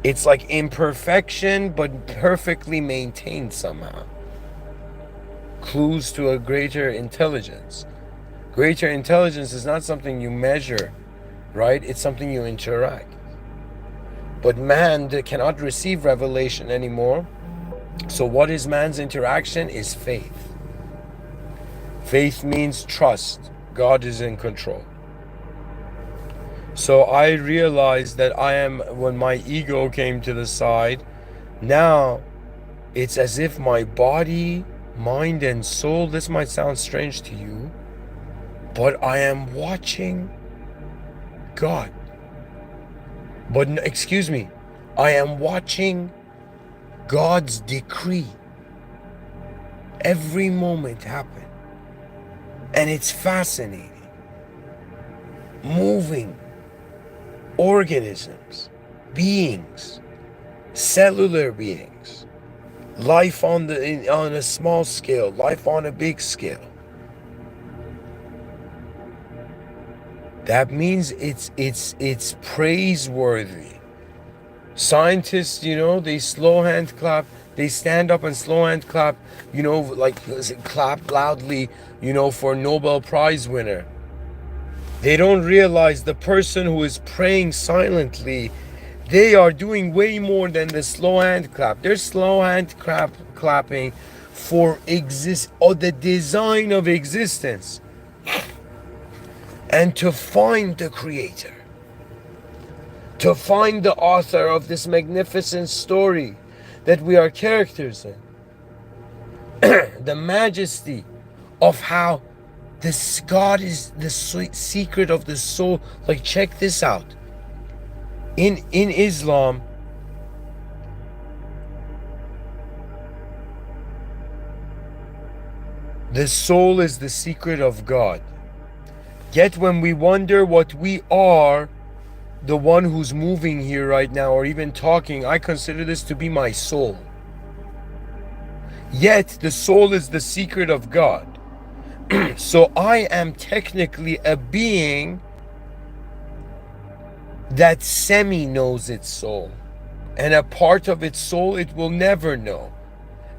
It's like imperfection but perfectly maintained somehow. Clues to a greater intelligence. Greater intelligence is not something you measure, right? It's something you interact. But man cannot receive revelation anymore So what is man's interaction? Is faith. Faith means trust. God is in control. So I realized that when my ego came to the side, now it's as if my body, mind, and soul, this might sound strange to you, but I am watching God. But excuse me, I am watching God's decree every moment happen. And it's fascinating. Moving organisms, beings, cellular beings, life on a small scale, life on a big scale. That means it's praiseworthy. Scientists, they slow hand clap. They stand up and slow hand clap, like clap loudly, for Nobel Prize winner. They don't realize the person who is praying silently, they are doing way more than the slow hand clap. They're slow hand clapping for the design of existence, and to find the creator, to find the author of this magnificent story that we are characters in. The majesty of how this God is the secret of the soul. Like, check this out. In Islam, the soul is the secret of God. Yet when we wonder what we are, the one who's moving here right now, or even talking, I consider this to be my soul. Yet the soul is the secret of God. So I am technically a being that semi-knows its soul. And a part of its soul it will never know.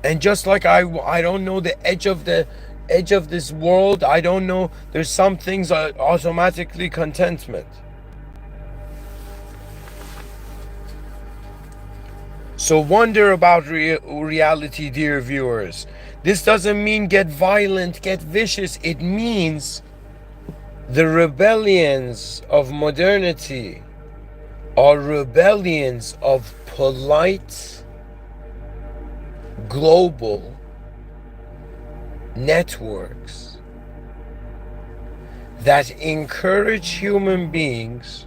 And just like I don't know the edge of this world, I don't know, there's some things are automatically contentment. So wonder about reality, dear viewers. This doesn't mean get violent, get vicious. It means the rebellions of modernity are rebellions of polite, global networks that encourage human beings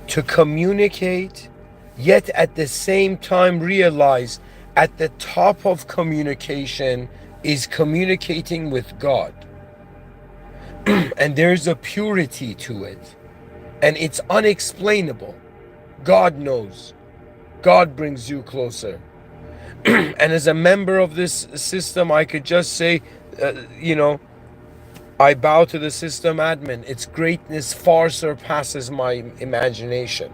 to communicate, yet at the same time realize at the top of communication is communicating with God. And there's a purity to it. And it's unexplainable. God knows. God brings you closer. And as a member of this system, I could just say, I bow to the system admin. Its greatness far surpasses my imagination.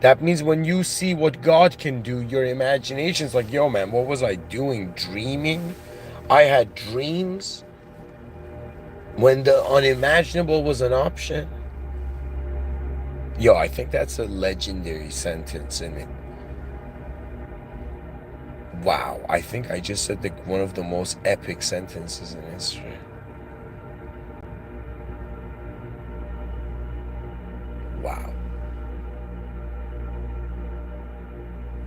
That means when you see what God can do, your imagination's like, yo man, what was I doing? Dreaming? I had dreams when the unimaginable was an option. Yo, I think that's a legendary sentence in it. Wow, I think I just said one of the most epic sentences in history. Wow.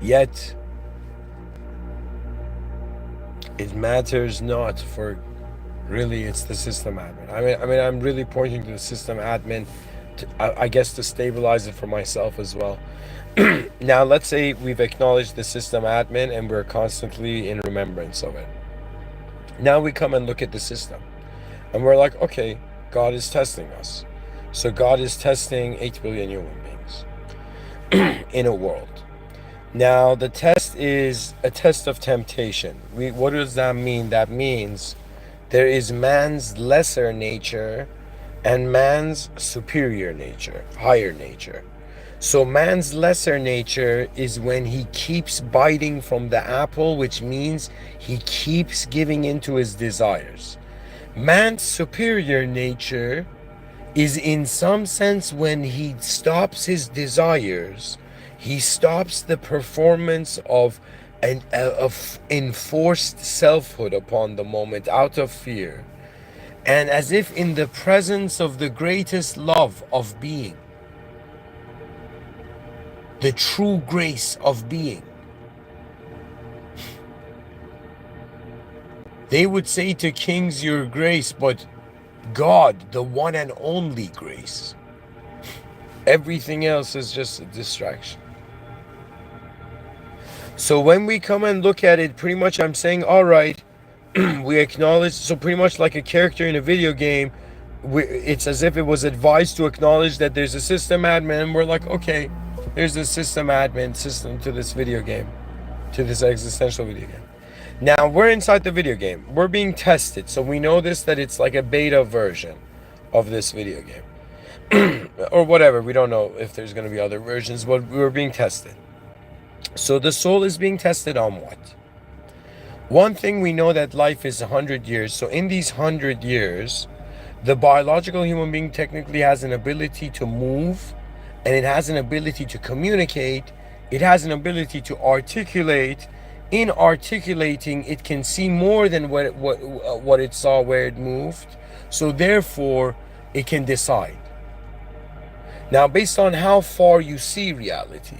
Yet, it matters not for, really, it's the system admin. I mean, I'm really pointing to the system admin, I guess, to stabilize it for myself as well. Now, let's say we've acknowledged the system admin and we're constantly in remembrance of it. Now we come and look at the system. And we're like, okay, God is testing us. So God is testing 8 billion human beings in a world. Now, the test is a test of temptation. What does that mean? That means there is man's lesser nature and man's superior nature, higher nature. So man's lesser nature is when he keeps biting from the apple, which means he keeps giving into his desires. Man's superior nature is in some sense when he stops his desires. He stops the performance of and of enforced selfhood upon the moment out of fear, and as if in the presence of the greatest love of being, the true grace of being. They would say to kings, your grace, but God, the one and only grace. Everything else is just a distraction. So when we come and look at it, pretty much I'm saying, all right, we acknowledge, so pretty much like a character in a video game, it's as if it was advised to acknowledge that there's a system admin, and we're like, okay, there's a system admin system to this video game, to this existential video game. Now we're inside the video game, we're being tested, so we know this, that it's like a beta version of this video game or whatever. We don't know if there's going to be other versions, but we're being tested. So the soul is being tested on what? One thing we know, that life is 100 years. So in these 100 years, the biological human being technically has an ability to move, and it has an ability to communicate. It has an ability to articulate. In articulating, it can see more than what it saw where it moved. So therefore, it can decide. Now, based on how far you see reality,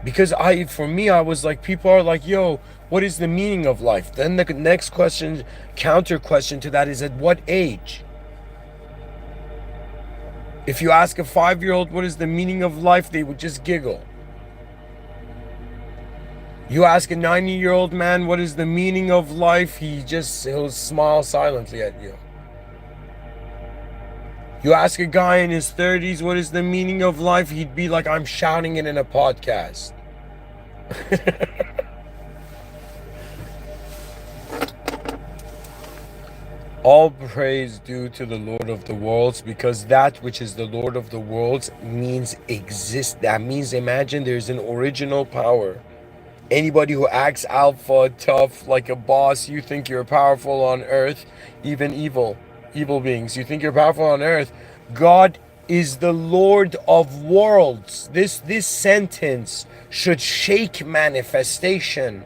because for me, I was like, people are like, yo, what is the meaning of life? Then the next question, counter question to that is, at what age? If you ask a 5-year-old what is the meaning of life, they would just giggle. You ask a 90-year-old man what is the meaning of life, he'll smile silently at you. You ask a guy in his 30s what is the meaning of life, he'd be like, I'm shouting it in a podcast. All praise due to the Lord of the worlds, because that which is the Lord of the worlds means exist. That means, imagine there's an original power. Anybody who acts alpha, tough, like a boss, you think you're powerful on earth, even evil beings, you think you're powerful on earth. God is the Lord of worlds. This sentence should shake manifestation.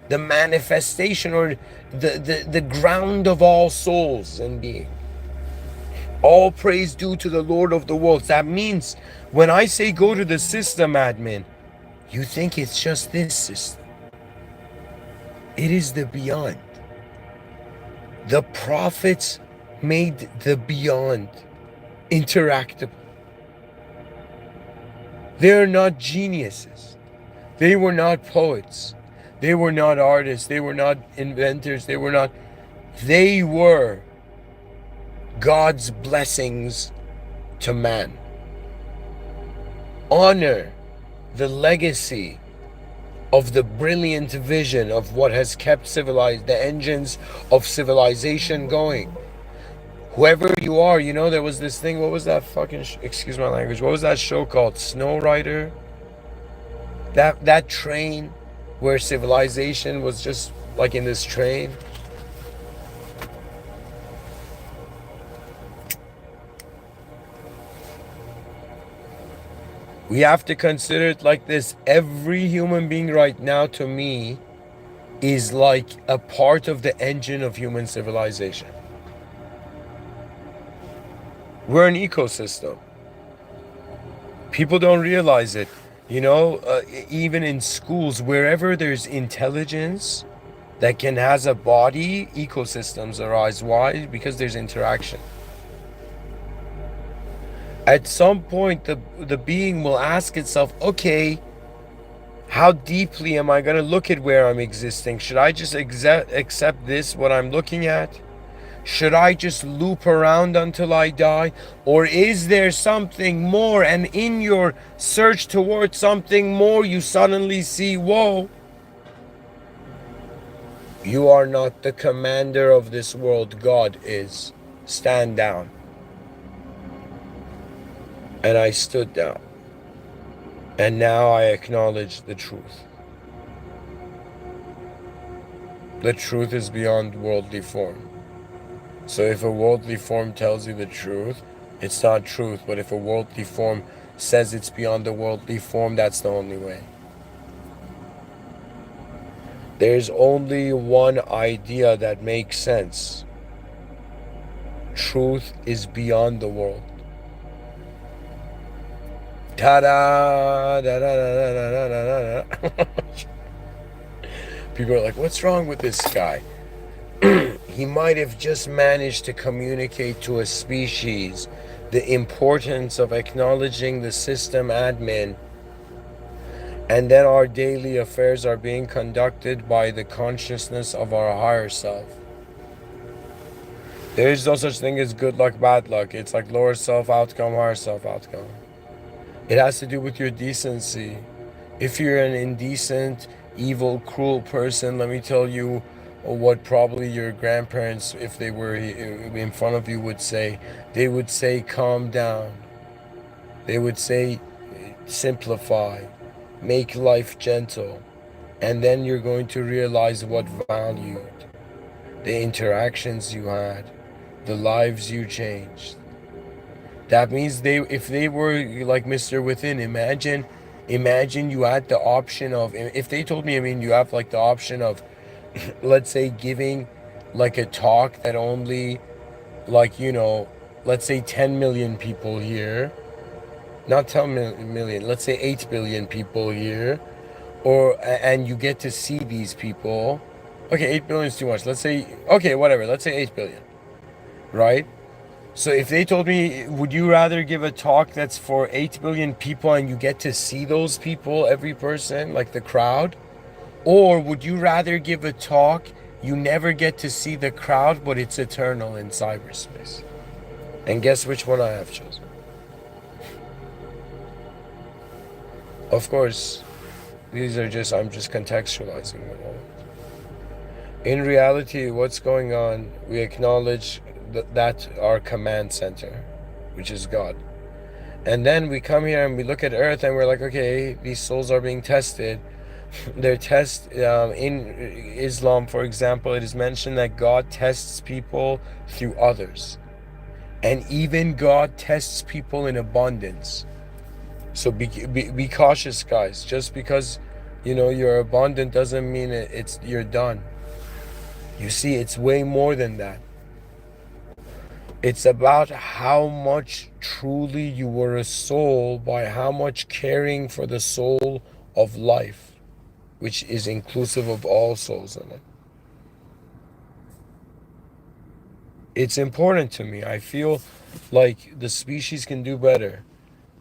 The manifestation, or the ground of all souls and being. All praise due to the Lord of the worlds. That means when I say go to the system admin, you think it's just this system. It is the beyond. The prophets made the beyond interactable. They're not geniuses. They were not poets. They were not artists. They were not inventors. They were God's blessings to man. Honor the legacy of the brilliant vision of what has kept the engines of civilization going. Whoever you are, there was this thing, what was that fucking, excuse my language, what was that show called? Snow Rider? That train where civilization was just like in this train. We have to consider it like this. Every human being right now, to me, is like a part of the engine of human civilization. We're an ecosystem. People don't realize it. Even in schools, wherever there's intelligence that has a body, ecosystems arise. Why? Because there's interaction. At some point, the being will ask itself, okay, how deeply am I going to look at where I'm existing? Should I just accept this, what I'm looking at? Should I just loop around until I die? Or is there something more? And in your search towards something more, you suddenly see, whoa, you are not the commander of this world. God is. Stand down. And I stood down. And now I acknowledge the truth. The truth is beyond worldly form. So if a worldly form tells you the truth, it's not truth. But if a worldly form says it's beyond the worldly form, that's the only way. There's only one idea that makes sense. Truth is beyond the world. Ta-da! Da-da-da-da-da-da-da-da. People are like, what's wrong with this guy? He might have just managed to communicate to a species the importance of acknowledging the system admin, and then our daily affairs are being conducted by the consciousness of our higher self. There is no such thing as good luck, bad luck. It's like lower self outcome, higher self outcome. It has to do with your decency. If you're an indecent, evil, cruel person, let me tell you what probably your grandparents, if they were in front of you, would say. They would say, calm down. They would say, simplify. Make life gentle. And then you're going to realize what valued. The interactions you had. The lives you changed. That means if they were like Mr. Within, imagine you had the option of, if they told me, I mean, you have like the option of, let's say, giving like a talk that only, like, let's say 10 million people hear, not 10 million, let's say 8 billion people hear, and you get to see these people. Okay, 8 billion is too much. Let's say, okay, whatever, let's say 8 billion, right? So if they told me, would you rather give a talk that's for 8 billion people and you get to see those people, every person, like the crowd? Or would you rather give a talk you never get to see the crowd, but it's eternal in cyberspace? And guess which one I have chosen? Of course, I'm just contextualizing the moment. In reality, what's going on, we acknowledge that our command center, which is God. And then we come here and we look at Earth and we're like, okay, these souls are being tested. They're in Islam, for example, it is mentioned that God tests people through others. And even God tests people in abundance. So be cautious, guys. Just because, you're abundant doesn't mean you're done. You see, it's way more than that. It's about how much truly you were a soul by how much caring for the soul of life, which is inclusive of all souls in it. It's important to me. I feel like the species can do better,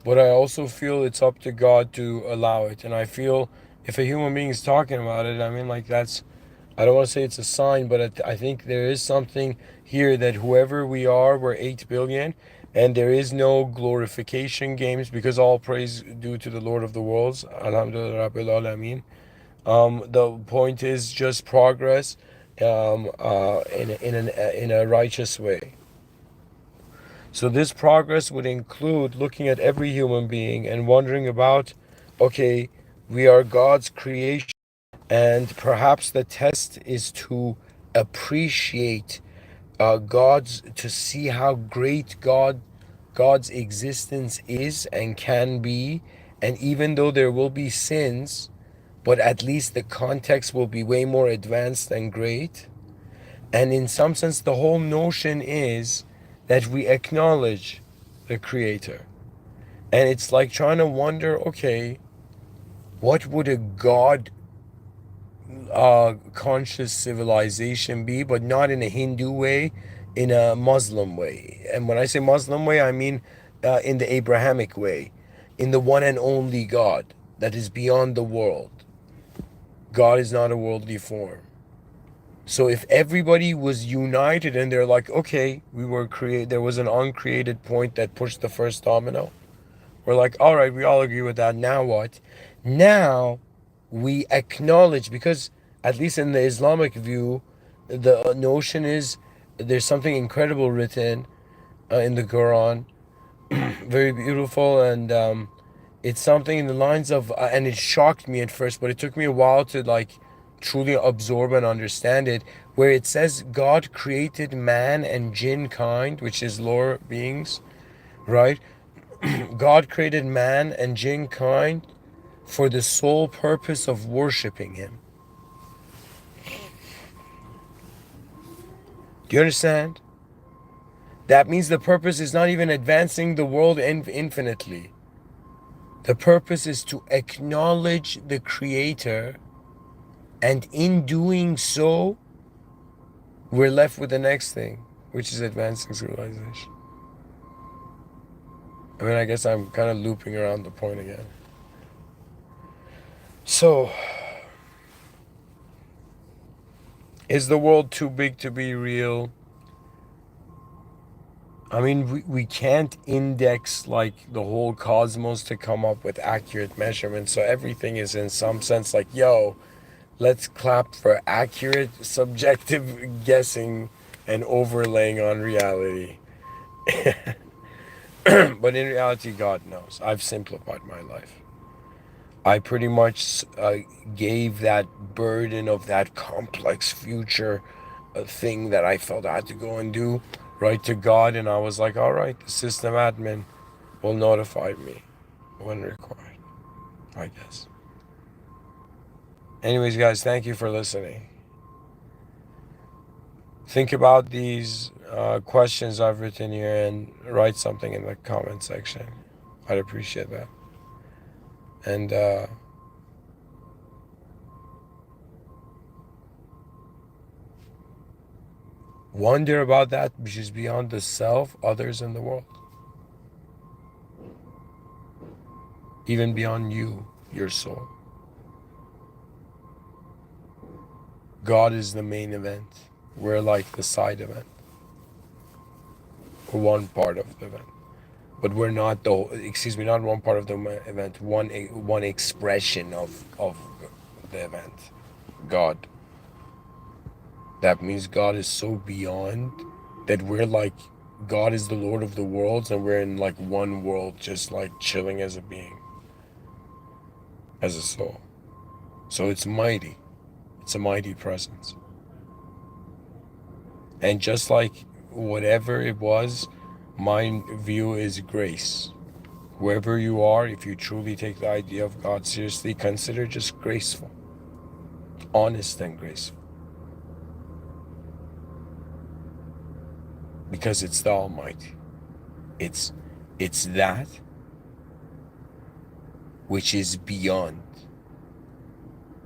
but I also feel it's up to God to allow it. And I feel if a human being is talking about it, I mean, like, I don't want to say it's a sign, but I think there is something here that whoever we are, we're 8 billion, and there is no glorification games, because all praise due to the Lord of the worlds. Alhamdulillah Rabbil Alameen. The point is just progress in a righteous way. So this progress would include looking at every human being and wondering about, okay, we are God's creation. And perhaps the test is to appreciate to see how great God's existence is and can be. And even though there will be sins, but at least the context will be way more advanced and great. And in some sense, the whole notion is that we acknowledge the Creator. And it's like trying to wonder, okay, what would a God conscious civilization be, but not in a Hindu way, in a Muslim way. And when I say Muslim way, I mean in the Abrahamic way, in the one and only God that is beyond the world. God is not a worldly form. So if everybody was united and they're like, okay, there was an uncreated point that pushed the first domino. We're like, all right, we all agree with that. Now what? Now we acknowledge, because at least in the Islamic view, the notion is there's something incredible written in the Quran, very beautiful, and it's something in the lines of, and it shocked me at first, but it took me a while to like truly absorb and understand it, where it says God created man and jinn kind, which is lower beings, right? God created man and jinn kind for the sole purpose of worshiping him. Do you understand? That means the purpose is not even advancing the world infinitely. The purpose is to acknowledge the Creator, and in doing so, we're left with the next thing, which is advancing civilization. I mean, I guess I'm kind of looping around the point again. So, is the world too big to be real? I mean, we can't index like the whole cosmos to come up with accurate measurements. So everything is in some sense like, yo, let's clap for accurate subjective guessing and overlaying on reality. But in reality, God knows. I've simplified my life. I pretty much gave that burden of that complex future thing that I felt I had to go and do right to God, and I was like, all right, the system admin will notify me when required, I guess. Anyways, guys, thank you for listening. Think about these questions I've written here and write something in the comment section. I'd appreciate that. And wonder about that which is beyond the self, others, and the world. Even beyond you, your soul. God is the main event. We're like the side event. We're one part of the event. But we're not not one part of the event, one expression of the event. God. That means God is so beyond that we're like, God is the Lord of the worlds, and we're in like one world, just like chilling as a being, as a soul. So it's mighty. It's a mighty presence. And just like whatever it was, my view is grace. Wherever you are, if you truly take the idea of God seriously, consider just graceful, honest and graceful. Because it's the Almighty. It's that which is beyond.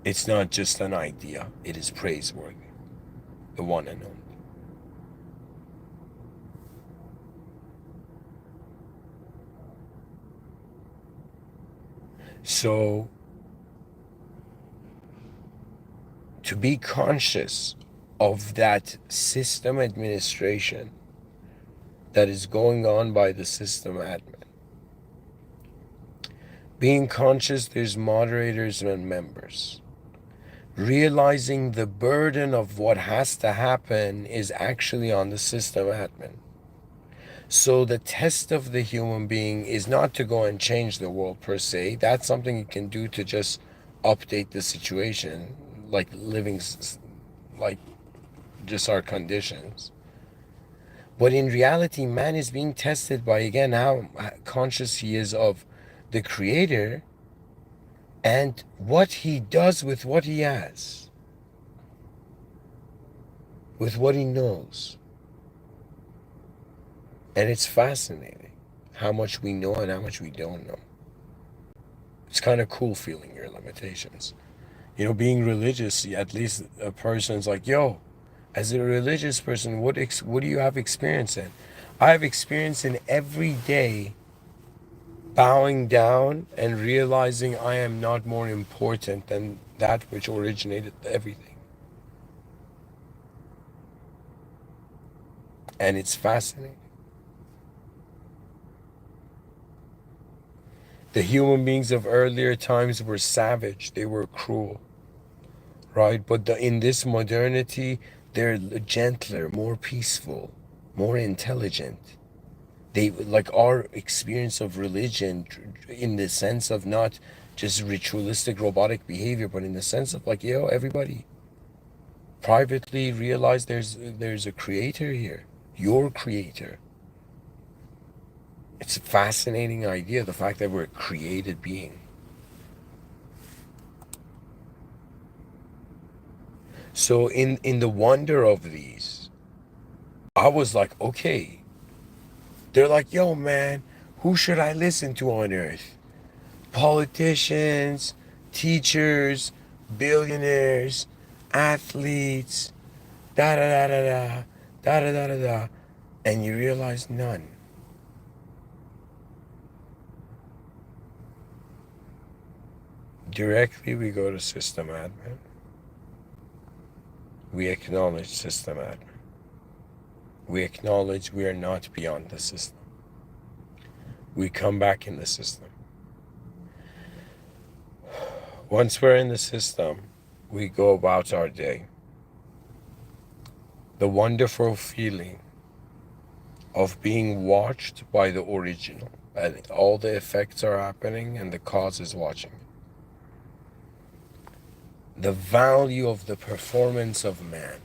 It's not just an idea. It is praiseworthy. The one and only. So, to be conscious of that system administration that is going on by the system admin. Being conscious there's moderators and members. Realizing the burden of what has to happen is actually on the system admin. So the test of the human being is not to go and change the world per se. That's something you can do to just update the situation, like living, like just our conditions. But in reality, man is being tested by, again, how conscious he is of the Creator and what he does with what he has, with what he knows. And it's fascinating how much we know and how much we don't know. It's kind of cool feeling your limitations. You know, being religious, at least a person's like, yo, as a religious person, what do you have experience in? I have experience in every day bowing down and realizing I am not more important than that which originated everything. And it's fascinating. The human beings of earlier times were savage, they were cruel, right? But in this modernity, they're gentler, more peaceful, more intelligent. They, like our experience of religion in the sense of not just ritualistic robotic behavior, but in the sense of like, yo, everybody privately realize there's a creator here, your creator. It's a fascinating idea, the fact that we're a created being. So in the wonder of these, I was like, okay. They're like, yo, man, who should I listen to on earth? Politicians, teachers, billionaires, athletes, da da da da da, da da da da da. And you realize none. Directly, we go to system admin. We acknowledge system admin. We acknowledge we are not beyond the system. We come back in the system. Once we're in the system, we go about our day. The wonderful feeling of being watched by the original, and all the effects are happening and the cause is watching. The value of the performance of man.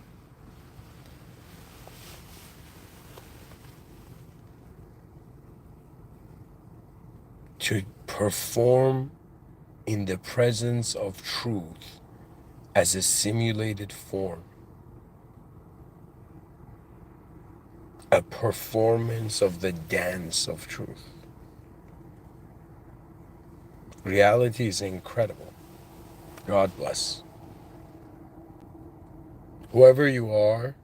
To perform in the presence of truth as a simulated form. A performance of the dance of truth. Reality is incredible. God bless. Whoever you are,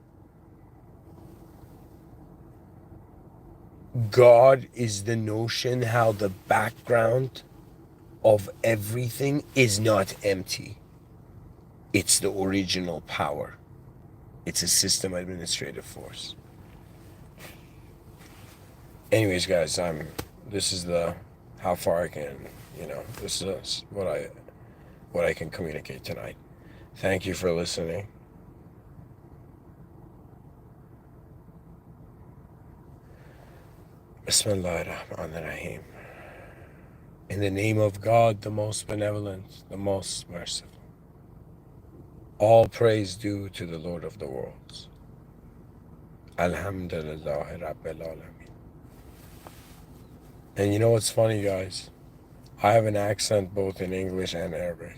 God is the notion how the background of everything is not empty. It's the original power. It's a system administrative force. Anyways, guys, this is the how far I can, this is what I can communicate tonight. Thank you for listening. Bismillahirrahmanirrahim. In the name of God, the most benevolent, the most merciful. All praise due to the Lord of the worlds. Alhamdulillah Rabbil Alameen. And you know what's funny, guys? I have an accent both in English and Arabic.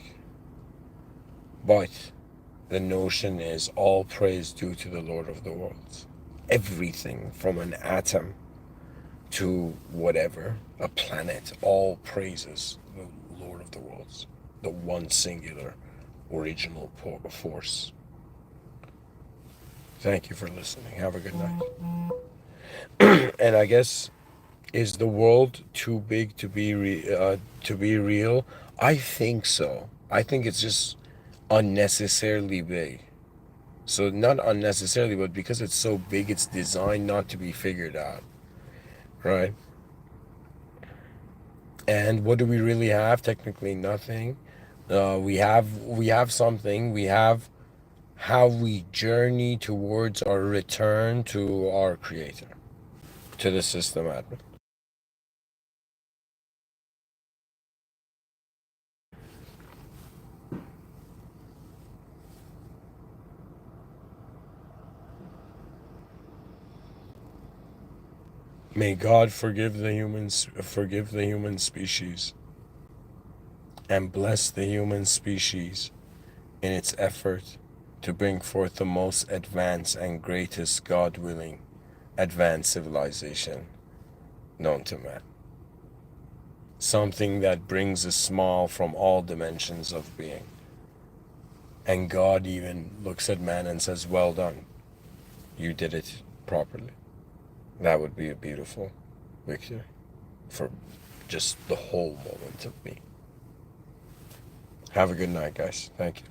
But the notion is all praise due to the Lord of the worlds. Everything from an atom to whatever, a planet, all praises the Lord of the worlds, the one singular original force. Thank you for listening. Have a good night. And I guess, is the world too big to be real? I think so. I think it's just unnecessarily big. So not unnecessarily, but because it's so big, it's designed not to be figured out, right? And what do we really have? Technically nothing. We have something. We have how we journey towards our return to our creator, to the system admin. May God forgive the human species and bless the human species in its effort to bring forth the most advanced and greatest, God willing, advanced civilization known to man. Something that brings a smile from all dimensions of being. And God even looks at man and says, well done, you did it properly. That would be a beautiful victory for just the whole moment of me. Have a good night, guys. Thank you.